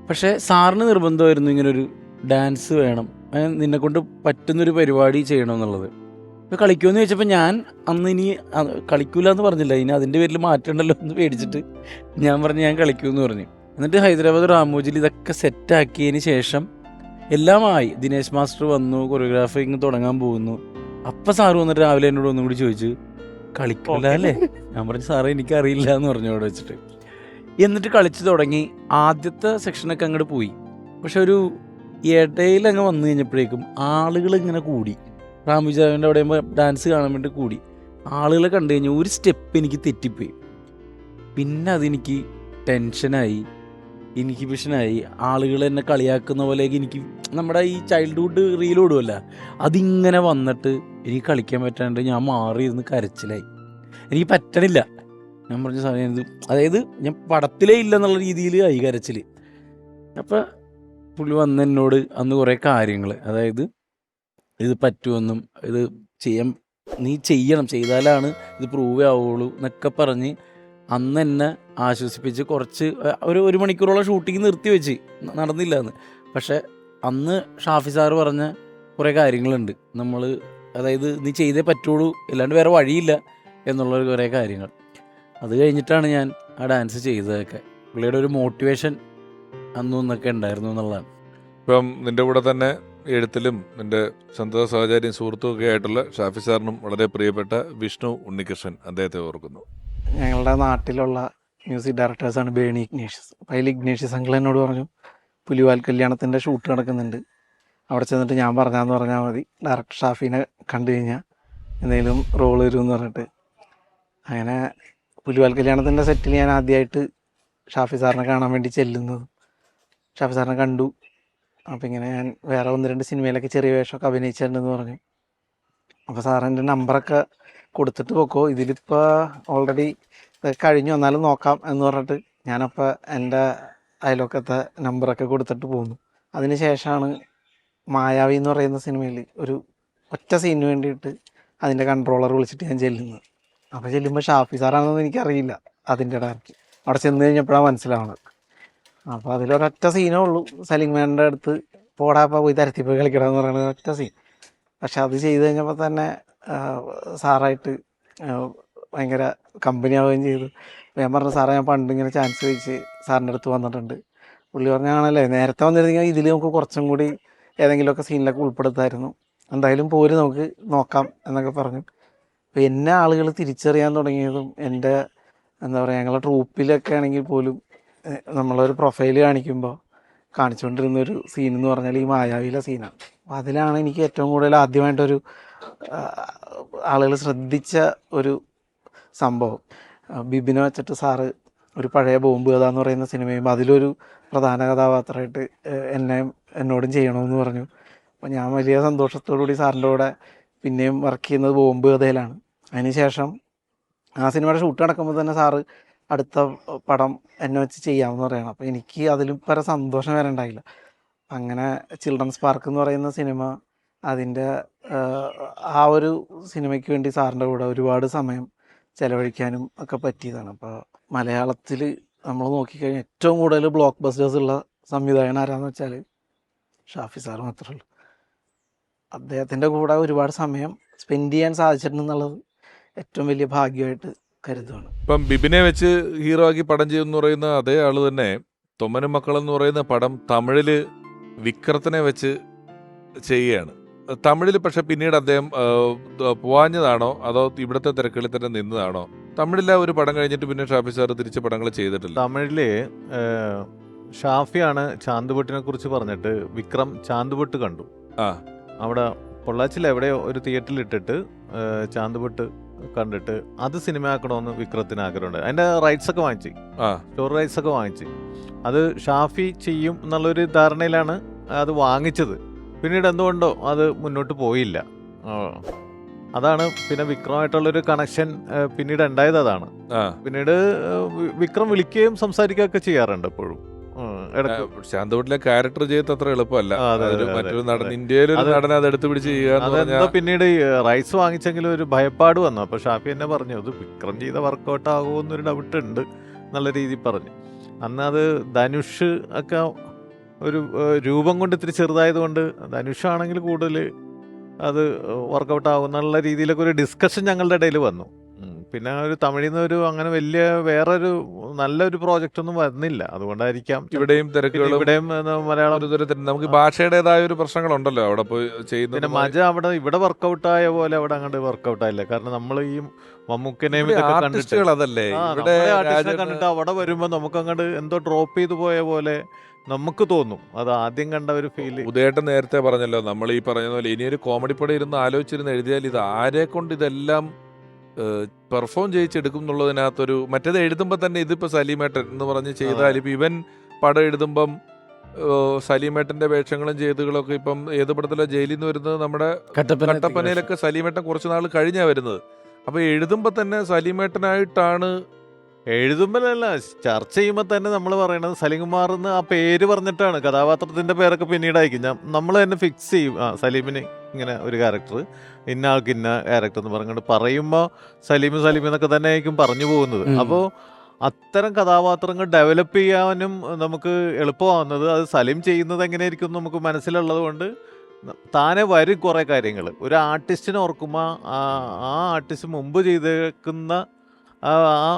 പക്ഷേ സാറിന് നിർബന്ധമായിരുന്നു ഇങ്ങനൊരു ഡാൻസ് വേണം, നിന്നെക്കൊണ്ട് പറ്റുന്നൊരു പരിപാടി ചെയ്യണം എന്നുള്ളത്. ഇപ്പോൾ കളിക്കുമെന്ന് ചോദിച്ചപ്പോൾ ഞാൻ അന്ന് ഇനി കളിക്കൂല എന്ന് പറഞ്ഞില്ല, ഇനി അതിൻ്റെ പേരിൽ മാറ്റമുണ്ടല്ലോ എന്ന് പേടിച്ചിട്ട് ഞാൻ പറഞ്ഞു ഞാൻ കളിക്കുമെന്ന് പറഞ്ഞു. എന്നിട്ട് ഹൈദരാബാദ് റാമോജിൽ ഇതൊക്കെ സെറ്റാക്കിയതിന് ശേഷം എല്ലാമായി. ദിനേശ് മാസ്റ്റർ വന്നു, കൊറിയോഗ്രാഫിങ് തുടങ്ങാൻ പോകുന്നു. അപ്പം സാറ് വന്നിട്ട് രാവിലെ എന്നോട് ഒന്നും കൂടി ചോദിച്ചു കളിക്കില്ല അല്ലേ? ഞാൻ പറഞ്ഞു സാറേ എനിക്കറിയില്ല എന്ന് പറഞ്ഞു അവിടെ വെച്ചിട്ട്. എന്നിട്ട് കളിച്ച് തുടങ്ങി. ആദ്യത്തെ സെക്ഷനൊക്കെ അങ്ങോട്ട് പോയി. പക്ഷെ ഒരു ഇടയിൽ അങ്ങ് വന്നു കഴിഞ്ഞപ്പോഴേക്കും ആളുകൾ ഇങ്ങനെ കൂടി. റാമുജാവിൻ്റെ അവിടെ ഡാൻസ് കാണാൻ വേണ്ടി കൂടി. ആളുകളെ കണ്ടു കഴിഞ്ഞാൽ ഒരു സ്റ്റെപ്പ് എനിക്ക് തെറ്റിപ്പോയി. പിന്നെ അതെനിക്ക് ടെൻഷനായി, ഇൻഹിബിഷനായി. ആളുകൾ എന്നെ കളിയാക്കുന്ന പോലെയൊക്കെ എനിക്ക് നമ്മുടെ ഈ ചൈൽഡ്ഹുഡ് റീൽ ഓടുമല്ല, അതിങ്ങനെ വന്നിട്ട് എനിക്ക് കളിക്കാൻ പറ്റാണ്ട് ഞാൻ മാറിയിരുന്ന് കരച്ചിലായി. എനിക്ക് പറ്റണില്ല. ഞാൻ പറഞ്ഞ സമയം അതായത് ഞാൻ പടത്തിലേ ഇല്ല എന്നുള്ള രീതിയിൽ ആയി കരച്ചിൽ. അപ്പം പുള്ളി വന്ന് എന്നോട് അന്ന് കുറേ കാര്യങ്ങൾ, അതായത് ഇത് പറ്റുമെന്നും ഇത് നീ ചെയ്യണം, ചെയ്താലാണ് ഇത് പ്രൂവ് ആവുള്ളൂ എന്നൊക്കെ പറഞ്ഞ് അന്ന് എന്നെ ആശ്വസിപ്പിച്ച് കുറച്ച് ഒരു മണിക്കൂറോളം ഷൂട്ടിങ് നിർത്തി വെച്ച്, നടന്നില്ല എന്ന്. പക്ഷെ അന്ന് ഷാഫി സാറ് പറഞ്ഞ കുറേ കാര്യങ്ങളുണ്ട്. നമ്മൾ അതായത് നീ ചെയ്തേ പറ്റുള്ളൂ, അല്ലാണ്ട് വേറെ വഴിയില്ല എന്നുള്ള കുറേ കാര്യങ്ങൾ. അത് കഴിഞ്ഞിട്ടാണ് ഞാൻ ആ ഡാൻസ് ചെയ്തതൊക്കെ. പുള്ളിയുടെ ഒരു മോട്ടിവേഷൻ അന്നൊന്നൊക്കെ ഉണ്ടായിരുന്നു എന്നുള്ളതാണ്. ഇപ്പം നിൻ്റെ കൂടെ തന്നെ എഴുത്തിലും നിൻ്റെ സ്വന്തം സഹചാരിയും സുഹൃത്തും ഒക്കെ ആയിട്ടുള്ള ഷാഫി സാറിനും വളരെ പ്രിയപ്പെട്ട വിഷ്ണു ഉണ്ണികൃഷ്ണൻ, അദ്ദേഹത്തെ ഓർക്കുന്നു. ഞങ്ങളുടെ നാട്ടിലുള്ള മ്യൂസിക് ഡയറക്ടേഴ്സാണ് ബേണി ഇഗ്നേഷ്യസ്. അപ്പോൾ അതിൽ ഇഗ്നേഷ്യസ് അങ്കിൾ എന്നോട് പറഞ്ഞു പുലിവാൽ കല്യാണത്തിൻ്റെ ഷൂട്ട് നടക്കുന്നുണ്ട്, അവിടെ ചെന്നിട്ട് ഞാൻ പറഞ്ഞാന്ന് പറഞ്ഞാൽ മതി, ഡയറക്ടർ ഷാഫിനെ കണ്ടു കഴിഞ്ഞാൽ എന്തെങ്കിലും റോൾ വരുമെന്ന് പറഞ്ഞിട്ട്. അങ്ങനെ പുലിവാൽ കല്യാണത്തിൻ്റെ സെറ്റിൽ ഞാൻ ആദ്യമായിട്ട് ഷാഫി സാറിനെ കാണാൻ വേണ്ടി ചെല്ലുന്നത്. ഷാഫി സാറിനെ കണ്ടു. അപ്പോൾ ഇങ്ങനെ ഞാൻ വേറെ 1-2 സിനിമയിലൊക്കെ ചെറിയ വേഷമൊക്കെ അഭിനയിച്ചിട്ടുണ്ടെന്ന് പറഞ്ഞു. അപ്പോൾ സാറിൻ്റെ നമ്പറൊക്കെ കൊടുത്തിട്ട് പോക്കോ, ഇതിലിപ്പോൾ ഓൾറെഡി കഴിഞ്ഞു, എന്നാലും നോക്കാം എന്ന് പറഞ്ഞിട്ട് ഞാനപ്പോൾ എൻ്റെ അയലൊക്കത്തെ നമ്പറൊക്കെ കൊടുത്തിട്ട് പോന്നു. അതിന് ശേഷമാണ് മായാവി എന്ന് പറയുന്ന സിനിമയിൽ ഒരു ഒറ്റ സീനിന് വേണ്ടിയിട്ട് അതിൻ്റെ കൺട്രോളർ വിളിച്ചിട്ട് ഞാൻ ചെല്ലുന്നത്. അപ്പോൾ ചെല്ലുമ്പോൾ ഷാഫി സാറാണെന്ന് എനിക്കറിയില്ല അതിൻ്റെ ഡയറക്റ്റ്. അവിടെ ചെന്ന് കഴിഞ്ഞപ്പോഴാണ് മനസ്സിലാവുന്നത്. അപ്പോൾ അതിലൊരൊറ്റ സീനേ ഉള്ളൂ, സലിംമാൻ്റെ അടുത്ത് പോടാപ്പോൾ പോയി തരത്തിപ്പോയി കളിക്കണമെന്ന് പറയുന്നത് ഒറ്റ സീൻ. പക്ഷെ അത് ചെയ്ത് കഴിഞ്ഞപ്പോൾ തന്നെ സാറായിട്ട് ഭയങ്കര കമ്പനി ആവുകയും ചെയ്തു. ഞാൻ പറഞ്ഞു സാറേ ഞാൻ പണ്ട് ഇങ്ങനെ ചാൻസ് ചോദിച്ച് സാറിൻ്റെ അടുത്ത് വന്നിട്ടുണ്ട്. പുള്ളി പറഞ്ഞാണല്ലേ നേരത്തെ വന്നിരുന്നെങ്കിൽ ഇതിൽ നമുക്ക് കുറച്ചും കൂടി ഏതെങ്കിലുമൊക്കെ സീനിലൊക്കെ ഉൾപ്പെടുത്തായിരുന്നു, എന്തായാലും പോര് നമുക്ക് നോക്കാം എന്നൊക്കെ പറഞ്ഞു. അപ്പോൾ എന്നെ ആളുകൾ തിരിച്ചറിയാൻ തുടങ്ങിയതും എൻ്റെ എന്താ പറയുക ഞങ്ങളുടെ ട്രൂപ്പിലൊക്കെ ആണെങ്കിൽ പോലും നമ്മളൊരു പ്രൊഫൈൽ കാണിക്കുമ്പോൾ കാണിച്ചുകൊണ്ടിരുന്നൊരു സീൻ എന്ന് പറഞ്ഞാൽ ഈ മായാവിയിലെ സീനാണ്. അപ്പോൾ അതിലാണ് എനിക്ക് ഏറ്റവും കൂടുതൽ ആദ്യമായിട്ടൊരു ആളുകൾ ശ്രദ്ധിച്ച ഒരു സംഭവം. ബിബിനെ വെച്ചിട്ട് സാറ് ഒരു പഴയ ബോംബ് കഥ എന്ന് പറയുന്ന സിനിമയും അതിലൊരു പ്രധാന കഥാപാത്രമായിട്ട് എന്നോടും ചെയ്യണമെന്ന് പറഞ്ഞു. അപ്പോൾ ഞാൻ വലിയ സന്തോഷത്തോടുകൂടി സാറിൻ്റെ കൂടെ പിന്നെയും വർക്ക് ചെയ്യുന്നത് ബോംബ് കഥയിലാണ്. അതിനുശേഷം ആ സിനിമയുടെ ഷൂട്ട് നടക്കുമ്പോൾ തന്നെ സാറ് അടുത്ത പടം എന്നെ വെച്ച് ചെയ്യാമെന്ന് പറയണം. അപ്പോൾ എനിക്ക് അതിലും പല സന്തോഷം വരെ ഉണ്ടായില്ല. അങ്ങനെ ചിൽഡ്രൻസ് പാർക്ക് എന്ന് പറയുന്ന സിനിമ, അതിൻ്റെ ആ ഒരു സിനിമയ്ക്ക് വേണ്ടി സാറിൻ്റെ കൂടെ ഒരുപാട് സമയം ചിലവഴിക്കാനും ഒക്കെ പറ്റിയതാണ്. അപ്പോൾ മലയാളത്തിൽ നമ്മൾ നോക്കിക്കഴിഞ്ഞാൽ ഏറ്റവും കൂടുതൽ ബ്ലോക്ക് ബസ്റ്റേഴ്സ് ഉള്ള സംവിധായകൻ ആരാന്ന് വെച്ചാൽ ഷാഫി സാർ മാത്രമേ ഉള്ളൂ. അദ്ദേഹത്തിൻ്റെ കൂടെ ഒരുപാട് സമയം സ്പെൻഡ് ചെയ്യാൻ സാധിച്ചിട്ടുണ്ടെന്നുള്ളത് ഏറ്റവും വലിയ ഭാഗ്യമായിട്ട് കരുതുകയാണ്. ഇപ്പം ബിബിനെ വെച്ച് ഹീറോ ആക്കി പടം ചെയ്യുമെന്ന് പറയുന്ന അതേ ആള് തന്നെ തൊമ്മനും മക്കൾ എന്ന് പറയുന്ന പടം തമിഴിൽ വിക്രത്തിനെ വെച്ച് ചെയ്യുകയാണ്. തമിഴിൽ പക്ഷെ പിന്നീട് അദ്ദേഹം പോവാഞ്ഞതാണോ അതോ ഇവിടുത്തെ തിരക്കുകളിൽ തന്നെ നിന്നതാണോ? തമിഴിലെ ഒരു പടം കഴിഞ്ഞിട്ട് പിന്നെ ഷാഫി സാർ തിരിച്ച് പടങ്ങൾ ചെയ്തിട്ടില്ല. തമിഴില് ഷാഫിയാണ് ചാന്തുപൊട്ടിനെ കുറിച്ച് പറഞ്ഞിട്ട് വിക്രം ചാന്തുപൊട്ട് കണ്ടു. അവിടെ പൊള്ളാച്ചിൽ എവിടെയോ ഒരു തിയേറ്ററിൽ ഇട്ടിട്ട് ചാന്തുപൊട്ട് കണ്ടിട്ട് അത് സിനിമയാക്കണമെന്ന് വിക്രത്തിന് ആഗ്രഹമുണ്ട്. അതിന്റെ റൈറ്റ്സ് ഒക്കെ വാങ്ങിച്ചു, സ്റ്റോറി റൈറ്റ്സ് ഒക്കെ വാങ്ങിച്ചു. അത് ഷാഫി ചെയ്യും എന്നുള്ളൊരു ധാരണയിലാണ് അത് വാങ്ങിച്ചത്. പിന്നീട് എന്തുകൊണ്ടോ അത് മുന്നോട്ട് പോയില്ല. അതാണ് പിന്നെ വിക്രമായിട്ടുള്ളൊരു കണക്ഷൻ പിന്നീട് ഉണ്ടായത്. അതാണ് പിന്നീട് വിക്രം വിളിക്കുകയും സംസാരിക്കുകയൊക്കെ ചെയ്യാറുണ്ട് എപ്പോഴും. ശാന്തവട്ടിലെ ക്യാരക്ടർ ചെയ്ത് അത്ര എളുപ്പമല്ല. മറ്റൊരു നടൻ, ഇന്ത്യയിലെ ഒരു നടൻ അത് എടുത്തു പിടിച്ച് ചെയ്യുക. പിന്നീട് റൈറ്റ്സ് വാങ്ങിച്ചെങ്കിലും ഒരു ഭയപ്പാട് വന്നു. അപ്പൊ ഷാഫി എന്നെ പറഞ്ഞു അത് വിക്രം ചെയ്ത വർക്കൗട്ട് ആകുമെന്നൊരു ഡൗട്ട് ഉണ്ട് എന്നുള്ള രീതിയിൽ പറഞ്ഞു. അന്ന് അത് ധനുഷ് ഒക്കെ ഒരു രൂപം കൊണ്ട് ഇത്തിരി ചെറുതായതുകൊണ്ട് ധനുഷാണെങ്കിൽ കൂടുതൽ അത് വർക്കൗട്ട് ആവുന്നുള്ള രീതിയിലൊക്കെ ഒരു ഡിസ്കഷൻ ഞങ്ങളുടെ ഇടയിൽ വന്നു. പിന്നെ ഒരു തമിഴിൽ നിന്ന് ഒരു അങ്ങനെ വലിയ വേറൊരു നല്ലൊരു പ്രോജക്റ്റ് ഒന്നും വരുന്നില്ല. അതുകൊണ്ടായിരിക്കാം ഇവിടെയും തിരക്കുകളും ഇവിടെയും മലയാളം ഒരു തരത്തിൽ നമുക്ക് ഭാഷയുടേതായ ഒരു പ്രശ്നങ്ങളുണ്ടല്ലോ അവിടെ പോയി പിന്നെ ചെയ്യുന്നത്. മജ ഇവിടെ വർക്കൗട്ടായ പോലെ അവിടെ അങ്ങോട്ട് വർക്കൗട്ട് ആയില്ല. കാരണം നമ്മൾ ഈ മമ്മൂക്കനെയും ഇതൊക്കെ കണ്ടിട്ട് ആർട്ടിസ്റ്റുകൾ അതല്ലേ ഇവിടെ ആർട്ടിസ്റ്റിനെ കണ്ടിട്ട് അവിടെ വരുമ്പോൾ നമുക്ക് അങ്ങോട്ട് എന്തോ ഡ്രോപ്പ് ചെയ്തു പോയ പോലെ നമുക്ക് തോന്നും. അത് ആദ്യം കണ്ട ഒരു ഫീല്. ഉദയേട്ടൻ നേരത്തെ പറഞ്ഞല്ലോ, നമ്മൾ ഈ പറഞ്ഞ പോലെ ഇനിയൊരു കോമഡി പടം ഇരുന്ന് ആലോചിച്ചിരുന്ന് എഴുതിയാൽ ഇത് ആരെ കൊണ്ട് ഇതെല്ലാം പെർഫോം ചെയ്യിച്ചെടുക്കും എന്നുള്ളതിനകത്തൊരു മറ്റേത് എഴുതുമ്പോൾ തന്നെ ഇതിപ്പോൾ സലീമേട്ടൻ എന്ന് പറഞ്ഞ് ചെയ്താൽ ഇപ്പം ഇവൻ പടം എഴുതുമ്പം സലീമേട്ടന്റെ വേഷങ്ങളും ചെയ്തുകളൊക്കെ ഇപ്പം ഏത് പടത്തിലെ ജയിലിൽ നിന്ന് വരുന്നത് നമ്മുടെ കട്ടപ്പനയിലൊക്കെ സലീമേട്ടൻ കുറച്ച് നാൾ കഴിഞ്ഞാണ് വരുന്നത്. അപ്പോൾ എഴുതുമ്പോൾ തന്നെ സലീമേട്ടനായിട്ടാണ് എഴുതുമ്പോഴല്ല, ചർച്ച ചെയ്യുമ്പോൾ തന്നെ നമ്മൾ പറയണത് സലീംകുമാർ എന്ന് ആ പേര് പറഞ്ഞിട്ടാണ്. കഥാപാത്രത്തിന്റെ പേരൊക്കെ പിന്നീട് അയക്കും. നമ്മൾ തന്നെ ഫിക്സ് ചെയ്യും സലീമിന് ഇങ്ങനെ ഒരു ക്യാരക്ടർ, ഇന്ന ആൾക്ക് ഇന്ന ക്യാരക്ടർ എന്ന് പറഞ്ഞുകൊണ്ട് പറയുമ്പോൾ സലീം എന്നൊക്കെ തന്നെ ആയിരിക്കും പറഞ്ഞു പോകുന്നത്. അപ്പോൾ അത്തരം കഥാപാത്രങ്ങൾ ഡെവലപ്പ് ചെയ്യാനും നമുക്ക് എളുപ്പമാവുന്നത് അത് സലീം ചെയ്യുന്നത് എങ്ങനെയായിരിക്കും നമുക്ക് മനസ്സിലുള്ളത് കൊണ്ട് താനെ വരും കുറേ കാര്യങ്ങൾ. ഒരു ആർട്ടിസ്റ്റിനെ ഓർക്കുമ്പോൾ ആ ആർട്ടിസ്റ്റ് മുമ്പ് ചെയ്തേക്കുന്ന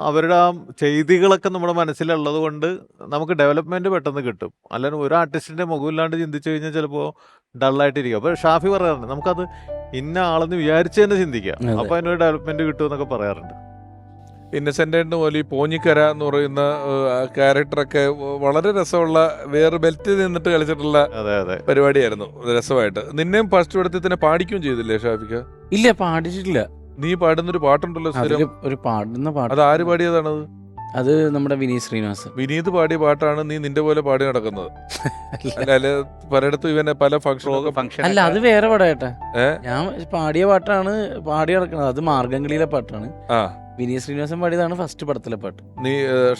അവരുടെ ആ ചെയ്തികളൊക്കെ നമ്മുടെ മനസ്സിലുള്ളത് കൊണ്ട് നമുക്ക് ഡെവലപ്മെന്റ് പെട്ടെന്ന് കിട്ടും. അല്ലാതെ ഒരു ആർട്ടിസ്റ്റിന്റെ മുഖമില്ലാണ്ട് ചിന്തിച്ചു കഴിഞ്ഞാൽ ചിലപ്പോൾ ഡള്ളായിട്ടിരിക്കും. അപ്പോൾ ഷാഫി പറയാറുണ്ട് നമുക്കത് ഇന്ന ആളെന്ന് വിചാരിച്ച് തന്നെ ചിന്തിക്കാം, അപ്പോൾ അതിനൊരു ഡെവലപ്മെന്റ് കിട്ടുമെന്നൊക്കെ പറയാറുണ്ട്. ഇന്നസെന്റ് പോലെ ഈ പോഞ്ഞിക്കര എന്ന് പറയുന്ന ക്യാരക്ടറൊക്കെ വളരെ രസമുള്ള വേറെ ബെൽറ്റിൽ നിന്നിട്ട് കളിച്ചിട്ടുള്ള പരിപാടിയായിരുന്നു. രസമായിട്ട് നിന്നെയും ഫസ്റ്റ് പടത്തിൽ തന്നെ പാടിക്കുകയും ചെയ്തില്ലേ ഷാഫിക്ക? ഇല്ല, പാടിച്ചിട്ടില്ല. നീ പാടുന്നൊരു പാട്ടുണ്ടല്ലോ ഒരു പാടുന്ന പാട്ട്. അത് ആര് പാടിയതാണത്? അത് നമ്മുടെ വിനീത് ശ്രീനിവാസ്. വിനീത് പാടിയ പാട്ടാണ് നീ നിന്റെ പോലെ പാടി നടക്കുന്നത്? അല്ല പലയിടത്തും ഇവനെ പല ഫംഗ്ഷൻ അല്ല, അത് വേറെ പാടായിട്ടാ. ഞാൻ പാടിയ പാട്ടാണ് പാടി നടക്കുന്നത്. അത് മാർഗംകളിയിലെ പാട്ടാണ്. വിനീത് ശ്രീനിവാസൻ പാടിയതാണ് ഫസ്റ്റ് പടത്തിലെ പാട്ട്. നീ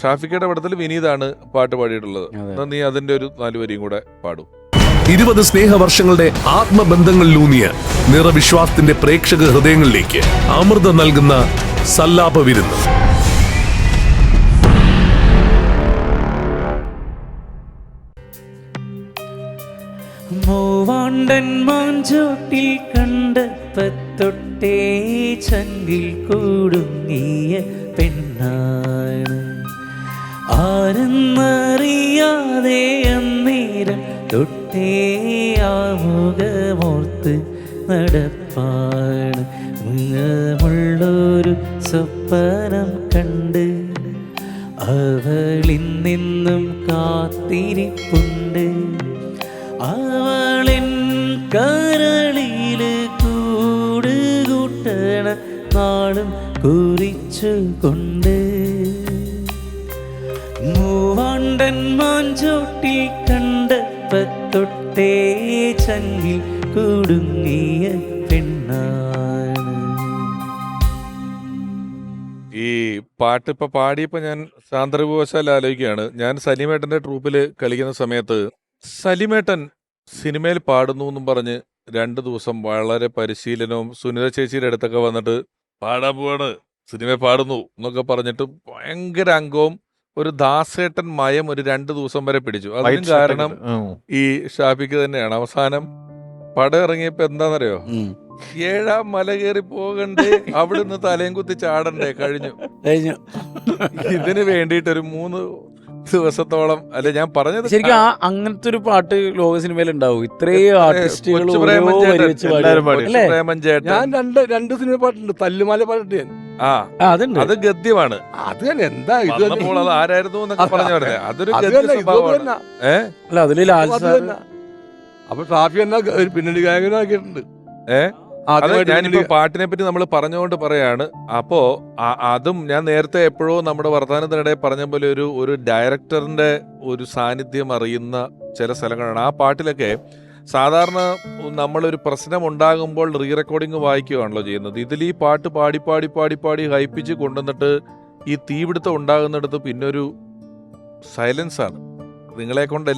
ഷാഫിക്കയുടെ പടത്തിൽ വിനീതാണ് പാട്ട് പാടിയിട്ടുള്ളത്. നീ അതിന്റെ ഒരു 4 വരിയും കൂടെ പാടും. 20 സ്നേഹവർഷങ്ങളുടെ ആത്മബന്ധങ്ങളിലൂന്നിയ നിറവിശ്വാസത്തിന്റെ പ്രേക്ഷക ഹൃദയങ്ങളിലേക്ക് അമൃതം നൽകുന്ന സല്ലാപ വിരുന്ന്. മൂവാണ്ടൻ മാഞ്ചോട്ടിൽ കണ്ടപ്പത്തൊട്ടേ ചങ്കിൽ കൂടുങ്ങിയ പെണ്ണാണ്. ആരെന്നറിയാതെ അന്നേരം തൊട്ടേ ആമുഖമോർത്ത് നടപ്പാണ്. മുള്ളൊരു സ്വപ്നം കണ്ട് അവളിൽ നിന്നും കാത്തിരിപ്പുണ്ട്. അവളിൻ കരളില് കൂടുകൂട്ടണ നാളും കുറിച്ചു കൊണ്ട്. മൂവാണ്ടൻ മാഞ്ചോട്ടിൽ കണ്ടപ്പത്തൊട്ടേ ചങ്കിൽ കുടുങ്ങിയ പെണ്ണാണ്. ഈ പാട്ട് ഇപ്പൊ പാടിയപ്പോ ഞാൻ സാന്ദർഭവശാൽ ആലോചിക്കുകയാണ്. ഞാൻ സലീമേട്ടന്റെ ട്രൂപ്പിൽ കളിക്കുന്ന സമയത്ത് സലീമേട്ടൻ സിനിമയിൽ പാടുന്നു എന്നും പറഞ്ഞ് 2 ദിവസം വളരെ പരിശീലനവും സുനിത ചേച്ചിയുടെ അടുത്തൊക്കെ വന്നിട്ട് പാടാൻ പോവാണ്, സിനിമയിൽ പാടുന്നു എന്നൊക്കെ പറഞ്ഞിട്ട് ഭയങ്കര അംഗവും ഒരു ദാസേട്ടൻ മയം ഒരു 2 ദിവസം വരെ പിടിച്ചു. അതിനും കാരണം ഈ ഷാഫിക്ക് തന്നെയാണ്. അവസാനം പടം ഇറങ്ങിയപ്പോ എന്താണെന്നറിയോ, 7-ാം മല കയറി പോകണ്ടേ, അവിടുന്ന് തലയും കുത്തി ചാടണ്ടേ, കഴിഞ്ഞു. ഇതിന് വേണ്ടിയിട്ട് ഒരു 3 ദിവസത്തോളം അല്ലെ ഞാൻ പറഞ്ഞത്. ശരിക്കും അങ്ങനത്തെ ഒരു പാട്ട് ലോക സിനിമയിൽ ഉണ്ടാവും. ഇത്രയും ആർട്ടിസ്റ്റുകൾ ഞാൻ 2 സിനിമ പാട്ടുണ്ട്. തല്ലുമാല പാട്ടുണ്ട് ഞാൻ. അത് ഗദ്യമാണ്. അത് തന്നെ എന്താ ഇത് അത് ആരായിരുന്നു എന്നൊക്കെ പറഞ്ഞു പറഞ്ഞത്. അതൊരു ഗദ്യ സ്വഭാവമാണ്. അപ്പൊ ഷാഫി എന്നാ പിന്നണി ഗായകനാക്കിയിട്ടുണ്ട്. ഞാനിപ്പോ പാട്ടിനെ പറ്റി നമ്മൾ പറഞ്ഞുകൊണ്ട് പറയാണ്. അപ്പോ അതും ഞാൻ നേരത്തെ എപ്പോഴോ നമ്മുടെ വർത്തമാനത്തിനിടെ പറഞ്ഞ പോലെ ഒരു ഡയറക്ടറിന്റെ ഒരു സാന്നിധ്യം അറിയുന്ന ചില സ്ഥലങ്ങളാണ്. ആ പാട്ടിലൊക്കെ സാധാരണ നമ്മളൊരു പ്രശ്നം ഉണ്ടാകുമ്പോൾ റീ റെക്കോർഡിങ് വായിക്കുകയാണല്ലോ ചെയ്യുന്നത്. ഇതിൽ ഈ പാട്ട് പാടി പാടി പാടി പാടി ഹൈപ്പിച്ച് കൊണ്ടുവന്നിട്ട് ഈ തീപിടുത്തം ഉണ്ടാകുന്നിടത്ത് പിന്നൊരു സൈലൻസ് ആണ്. നിങ്ങളെ കൊണ്ട്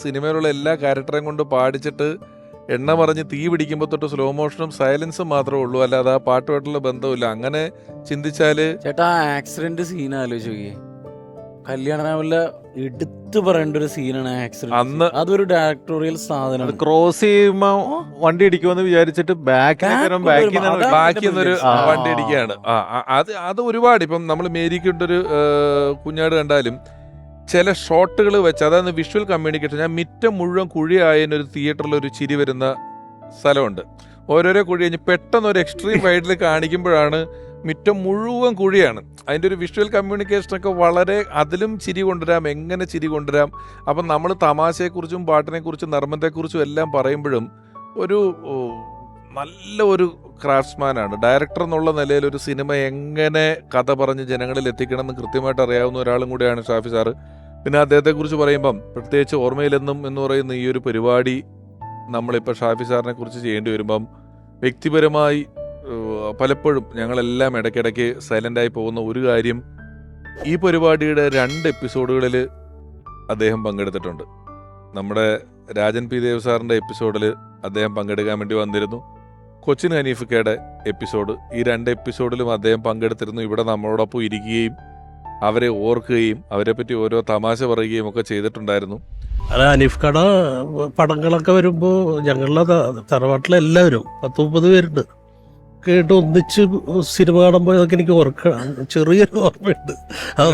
സിനിമയിലുള്ള എല്ലാ ക്യാരക്ടറെയും കൊണ്ട് പാടിച്ചിട്ട് എണ്ണ പറഞ്ഞ് തീ പിടിക്കുമ്പോൾ തൊട്ട് സ്ലോ മോഷനും സൈലൻസും മാത്രമേ ഉള്ളൂ, അല്ലാതെ ആ പാട്ടുമായിട്ടുള്ള ബന്ധമില്ല. അങ്ങനെ ചിന്തിച്ചാല് ചേട്ടാ ആക്സിഡന്റ് സീൻ ആലോചിച്ച് നോക്കിയേ. കല്യാണ രാമനിലെ എടുത്തു പറയേണ്ട ഒരു സീനാണ് ആക്സിഡന്റ്. അന്ന് അതൊരു ഡയറക്ടോറിയൽ അത് സാധനമാണ്. ക്രോസ് ചെയ്യുമ്പോ വണ്ടി ഇടിക്കുമെന്ന് വിചാരിച്ചിട്ട് ബാക്കിൽ ബാക്കി എന്നൊരു വണ്ടി ഇടിക്കുകയാണ്. അത് ഒരുപാട് ഇപ്പം നമ്മൾ മേരിക്കൊണ്ടൊരു കുഞ്ഞാട് കണ്ടാലും ചില ഷോട്ടുകൾ വെച്ച്, അതായത് വിഷ്വൽ കമ്മ്യൂണിക്കേഷൻ. ഞാൻ മിറ്റം മുഴുവൻ കുഴിയായതിനൊരു തിയേറ്ററിൽ ഒരു ചിരി വരുന്ന സ്ഥലമുണ്ട്. ഓരോരോ കുഴി കഴിഞ്ഞ് പെട്ടെന്ന് ഒരു എക്സ്ട്രീം വൈഡിൽ കാണിക്കുമ്പോഴാണ് മിറ്റം മുഴുവൻ കുഴിയാണ്. അതിൻ്റെ ഒരു വിഷ്വൽ കമ്മ്യൂണിക്കേഷനൊക്കെ വളരെ, അതിലും ചിരി കൊണ്ടുവരാം, എങ്ങനെ ചിരി കൊണ്ടുവരാം. അപ്പം നമ്മൾ തമാശയെക്കുറിച്ചും പാട്ടിനെക്കുറിച്ചും നർമ്മത്തെക്കുറിച്ചും എല്ലാം പറയുമ്പോഴും ഒരു നല്ല ഒരു ക്രാഫ്റ്റ്സ്മാനാണ്. ഡയറക്ടർ എന്നുള്ള നിലയിൽ ഒരു സിനിമ എങ്ങനെ കഥ പറഞ്ഞ് ജനങ്ങളിൽ എത്തിക്കണം എന്ന് കൃത്യമായിട്ട് അറിയാവുന്ന ഒരാളും കൂടിയാണ് ഷാഫി സാറ്. പിന്നെ അദ്ദേഹത്തെക്കുറിച്ച് പറയുമ്പം പ്രത്യേകിച്ച് ഓർമ്മയിലെന്നും എന്ന് പറയുന്ന ഈ ഒരു പരിപാടി നമ്മളിപ്പോൾ ഷാഫി സാറിനെ കുറിച്ച് ചെയ്യേണ്ടി വരുമ്പം വ്യക്തിപരമായി പലപ്പോഴും ഞങ്ങളെല്ലാം ഇടയ്ക്കിടയ്ക്ക് സൈലൻ്റായി പോകുന്ന ഒരു കാര്യം, ഈ പരിപാടിയുടെ 2 എപ്പിസോഡുകളിൽ അദ്ദേഹം പങ്കെടുത്തിട്ടുണ്ട്. നമ്മുടെ രാജൻ പി ദേവ് സാറിൻ്റെ എപ്പിസോഡിൽ അദ്ദേഹം പങ്കെടുക്കാൻ വേണ്ടി വന്നിരുന്നു. കൊച്ചിൻ ഹനീഫക്കയുടെ എപ്പിസോഡ്, ഈ 2 എപ്പിസോഡിലും അദ്ദേഹം പങ്കെടുത്തിരുന്നു. ഇവിടെ നമ്മളോടൊപ്പം ഇരിക്കുകയും അവരെ ഓർക്കുകയും അവരെ പറ്റി ഓരോ തമാശ പറയുകയും ഒക്കെ ചെയ്തിട്ടുണ്ടായിരുന്നു. അത് ഹനീഫ്ക്കട പടങ്ങളൊക്കെ വരുമ്പോൾ ഞങ്ങളുടെ തറവാട്ടിലെല്ലാവരും 10-30 പേരുണ്ട് കേട്ട് ഒന്നിച്ച് സിനിമ കാണുമ്പോൾ ഇതൊക്കെ എനിക്ക് ചെറിയൊരു ഓർമ്മയുണ്ട്.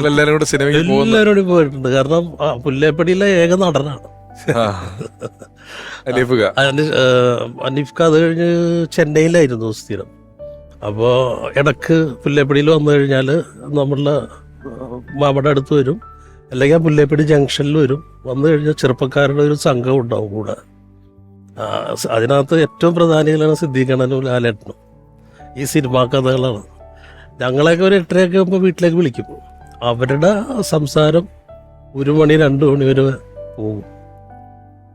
എല്ലാവരും കൂടെ സിനിമയിൽ എല്ലാവരോടും പോയിട്ടുണ്ട്. കാരണം പുല്ലേപ്പടിയിലെ ഏക നടനാണ് ഹനീഫ്ക്ക. അത് കഴിഞ്ഞ് ചെന്നൈയിലായിരുന്നു സ്ഥിരം. അപ്പോൾ ഇടക്ക് പുല്ലേപ്പടിയിൽ വന്നു കഴിഞ്ഞാൽ നമ്മളുടെ മാമയുടെ അടുത്ത് വരും, അല്ലെങ്കിൽ പുല്ലേപ്പടി ജംഗ്ഷനിൽ വരും. വന്നു കഴിഞ്ഞാൽ ചെറുപ്പക്കാരുടെ ഒരു സംഘം ഉണ്ടാവും കൂടെ. അതിനകത്ത് ഏറ്റവും പ്രധാനികളാണ് സിദ്ദീഖണനും ലാലേട്ടനും. ഈ സിനിമാ കഥകളാണ്. ഞങ്ങളെയൊക്കെ ഒരു 8:30 ആകുമ്പോൾ വീട്ടിലേക്ക് വിളിക്കും. അവരുടെ സംസാരം 1 മണി 2 മണി വരെ പോകും.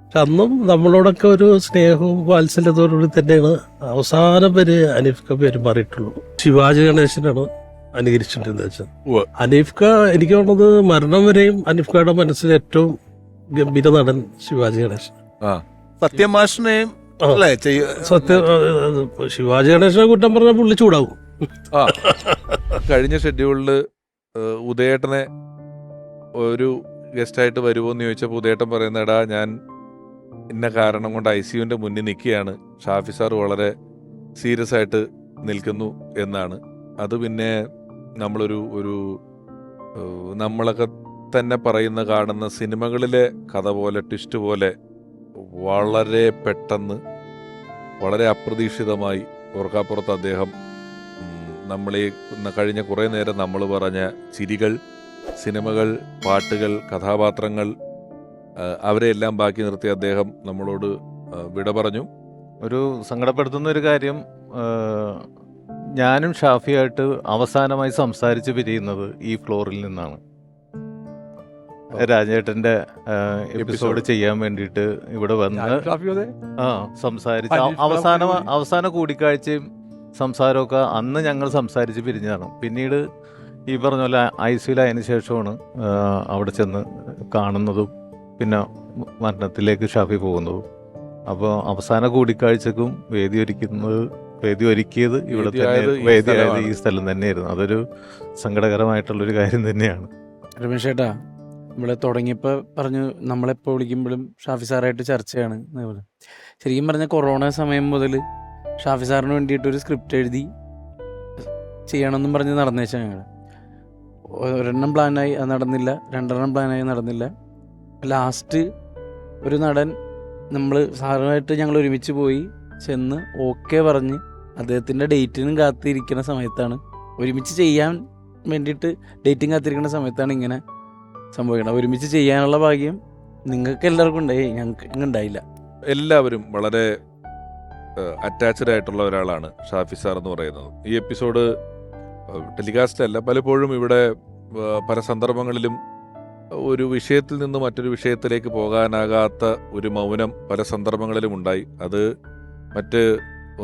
പക്ഷെ അന്നും നമ്മളോടൊക്കെ ഒരു സ്നേഹവും വാത്സല്യത്തോടുകൂടി തന്നെയാണ് അവസാനം വരെ ഹനീഫ്ക്ക പെരുമാറിയിട്ടുള്ളൂ. ശിവാജി ഗണേശനാണ് അനുകരിച്ചിട്ടുണ്ടെന്ന് വെച്ചാൽ ഹനീഫ്ക്ക, എനിക്ക് തോന്നുന്നത് മരണം വരെയും ഹനീഫ്ക്കയുടെ മനസ്സിൽ ഏറ്റവും ഗംഭീര നടൻ ശിവാജി ഗണേശൻ. സത്യം മാഷിനെയും സത്യം ശിവാജി ഗണേശനെ കുറ്റം പറഞ്ഞാൽ പുള്ളി ചൂടാവും. കഴിഞ്ഞ ഷെഡ്യൂളിൽ ഉദയേട്ടനെ ഒരു ഗസ്റ്റായിട്ട് വരുമോ എന്ന് ചോദിച്ചപ്പോൾ ഉദയേട്ടൻ പറയുന്നടാ, ഞാൻ ഇന്ന കാരണം കൊണ്ട് ICUവിൻ്റെ മുന്നിൽ നിൽക്കുകയാണ്, ഷാഫി സാർ വളരെ സീരിയസ് ആയിട്ട് നിൽക്കുന്നു എന്നാണ്. അത് പിന്നെ നമ്മളൊരു നമ്മളൊക്കെ തന്നെ പറയുന്ന കാണുന്ന സിനിമകളിലെ കഥ പോലെ, ട്വിസ്റ്റ് പോലെ വളരെ പെട്ടെന്ന്, വളരെ അപ്രതീക്ഷിതമായി ഓർക്കാപ്പുറത്ത് അദ്ദേഹം നമ്മളീ കഴിഞ്ഞ കുറേ നേരം നമ്മൾ പറഞ്ഞ ചിരികൾ, സിനിമകൾ, പാട്ടുകൾ, കഥാപാത്രങ്ങൾ, അവരെല്ലാം ബാക്കി നിർത്തി അദ്ദേഹം നമ്മളോട് വിട പറഞ്ഞു. ഒരു സങ്കടപ്പെടുത്തുന്ന ഒരു കാര്യം, ഞാനും ഷാഫിയായിട്ട് അവസാനമായി സംസാരിച്ച് പിരിയുന്നത് ഈ ഫ്ലോറിൽ നിന്നാണ്. രാജേട്ടൻ്റെ എപ്പിസോഡ് ചെയ്യാൻ വേണ്ടിയിട്ട് ഇവിടെ വന്ന് സംസാരിച്ച് അവസാന കൂടിക്കാഴ്ചയും സംസാരമൊക്കെ അന്ന് ഞങ്ങൾ സംസാരിച്ച് പിരിഞ്ഞതാണ്. പിന്നീട് ഈ പറഞ്ഞ പോലെ ICUവിലായതിനു ശേഷമാണ് അവിടെ ചെന്ന് കാണുന്നതും പിന്നെ മരണത്തിലേക്ക് ഷാഫി പോകുന്നതും. അപ്പോൾ അവസാന കൂടിക്കാഴ്ചക്കും വേദി ഒരുക്കിയത് ഇവിടെ തന്നെ, വേദിയായത് ഈ സ്ഥലം തന്നെയായിരുന്നു. അതൊരു സങ്കടകരമായിട്ടുള്ളൊരു കാര്യം തന്നെയാണ്. രമേശ് ചേട്ടാ, ഇവിടെ തുടങ്ങിയപ്പോൾ പറഞ്ഞു നമ്മളെപ്പോൾ വിളിക്കുമ്പോഴും ഷാഫി സാറായിട്ട് ചർച്ചയാണ്. ശരിക്കും പറഞ്ഞാൽ കൊറോണ സമയം മുതൽ ഷാഫി സാറിന് വേണ്ടിയിട്ടൊരു സ്ക്രിപ്റ്റ് എഴുതി ചെയ്യണമെന്നും പറഞ്ഞ് നടന്നേച്ചാൽ ഞങ്ങൾ 1 പ്ലാനായി, അത് നടന്നില്ല. 2 പ്ലാനായി, നടന്നില്ല. ലാസ്റ്റ് ഒരു നടൻ, നമ്മൾ സാറുമായിട്ട് ഞങ്ങൾ ഒരുമിച്ച് പോയി ചെന്ന് ഓക്കെ പറഞ്ഞ് അദ്ദേഹത്തിൻ്റെ ഡേറ്റിനും കാത്തിരിക്കുന്ന സമയത്താണ്, ഒരുമിച്ച് ചെയ്യാൻ വേണ്ടിയിട്ട് ഡേറ്റിങ് കാത്തിരിക്കുന്ന സമയത്താണ് ഇങ്ങനെ സംഭവിക്കണം. ഒരുമിച്ച് ചെയ്യാനുള്ള ഭാഗ്യം നിങ്ങൾക്ക് എല്ലാവർക്കും ഉണ്ടായി, ഞങ്ങൾക്ക് ഉണ്ടായില്ല. എല്ലാവരും വളരെ അറ്റാച്ച്ഡ് ആയിട്ടുള്ള ഒരാളാണ് ഷാഫി സാർ എന്ന് പറയുന്നത്. ഈ എപ്പിസോഡ് ടെലികാസ്റ്റ് അല്ല, പലപ്പോഴും ഇവിടെ പല സന്ദർഭങ്ങളിലും ഒരു വിഷയത്തിൽ നിന്ന് മറ്റൊരു വിഷയത്തിലേക്ക് പോകാനാകാത്ത ഒരു മൗനം പല സന്ദർഭങ്ങളിലും ഉണ്ടായി. അത് മറ്റ്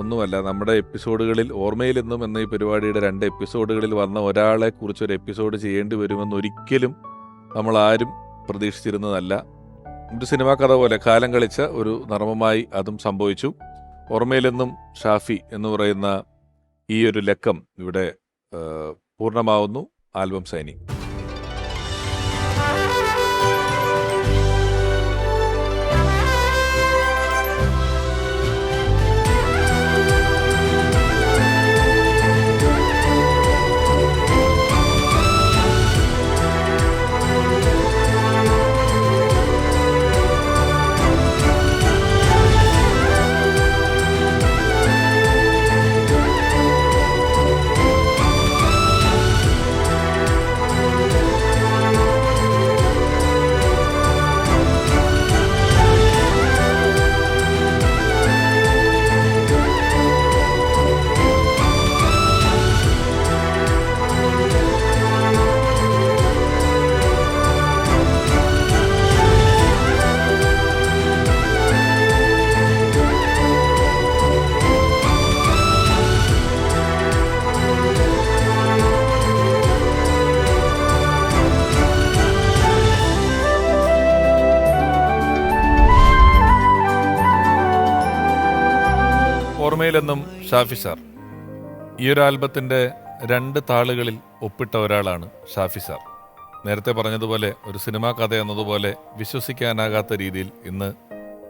ഒന്നുമല്ല, നമ്മുടെ എപ്പിസോഡുകളിൽ ഓർമ്മയിലെന്നും എന്ന ഈ പരിപാടിയുടെ 2 എപ്പിസോഡുകളിൽ വന്ന ഒരാളെ കുറിച്ചൊരു എപ്പിസോഡ് ചെയ്യേണ്ടി വരുമെന്നൊരിക്കലും നമ്മൾ ആരും പ്രതീക്ഷിച്ചിരുന്നതല്ല. ഒരു സിനിമാ കഥ പോലെ കാലം കളിച്ച ഒരു നർമ്മമായി അതും സംഭവിച്ചു. ഓർമ്മയിലെന്നും ഷാഫി എന്ന് പറയുന്ന ഈ ഒരു ലക്കം ഇവിടെ പൂർണ്ണമാവുന്നു. Album signing. ഓർമ്മയിലെന്നും ഷാഫി സാർ. ഈ ഒരു ആൽബത്തിൻ്റെ 2 താളുകളിൽ ഒപ്പിട്ട ഒരാളാണ് ഷാഫി സാർ. നേരത്തെ പറഞ്ഞതുപോലെ ഒരു സിനിമാ കഥ എന്നതുപോലെ വിശ്വസിക്കാനാകാത്ത രീതിയിൽ ഇന്ന്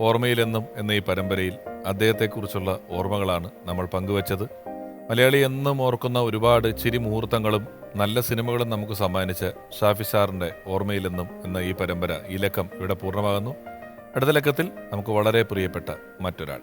ഓർമ്മയിലെന്നും എന്ന ഈ പരമ്പരയിൽ അദ്ദേഹത്തെക്കുറിച്ചുള്ള ഓർമ്മകളാണ് നമ്മൾ പങ്കുവച്ചത്. മലയാളി എന്നും ഓർക്കുന്ന ഒരുപാട് ചിരി മുഹൂർത്തങ്ങളും നല്ല സിനിമകളും നമുക്ക് സമ്മാനിച്ച ഷാഫി സാറിൻ്റെ ഓർമ്മയിലെന്നും എന്ന ഈ പരമ്പര, ഈ ലക്കം ഇവിടെ പൂർണ്ണമാകുന്നു. അടുത്ത ലക്കത്തിൽ നമുക്ക് വളരെ പ്രിയപ്പെട്ട മറ്റൊരാൾ.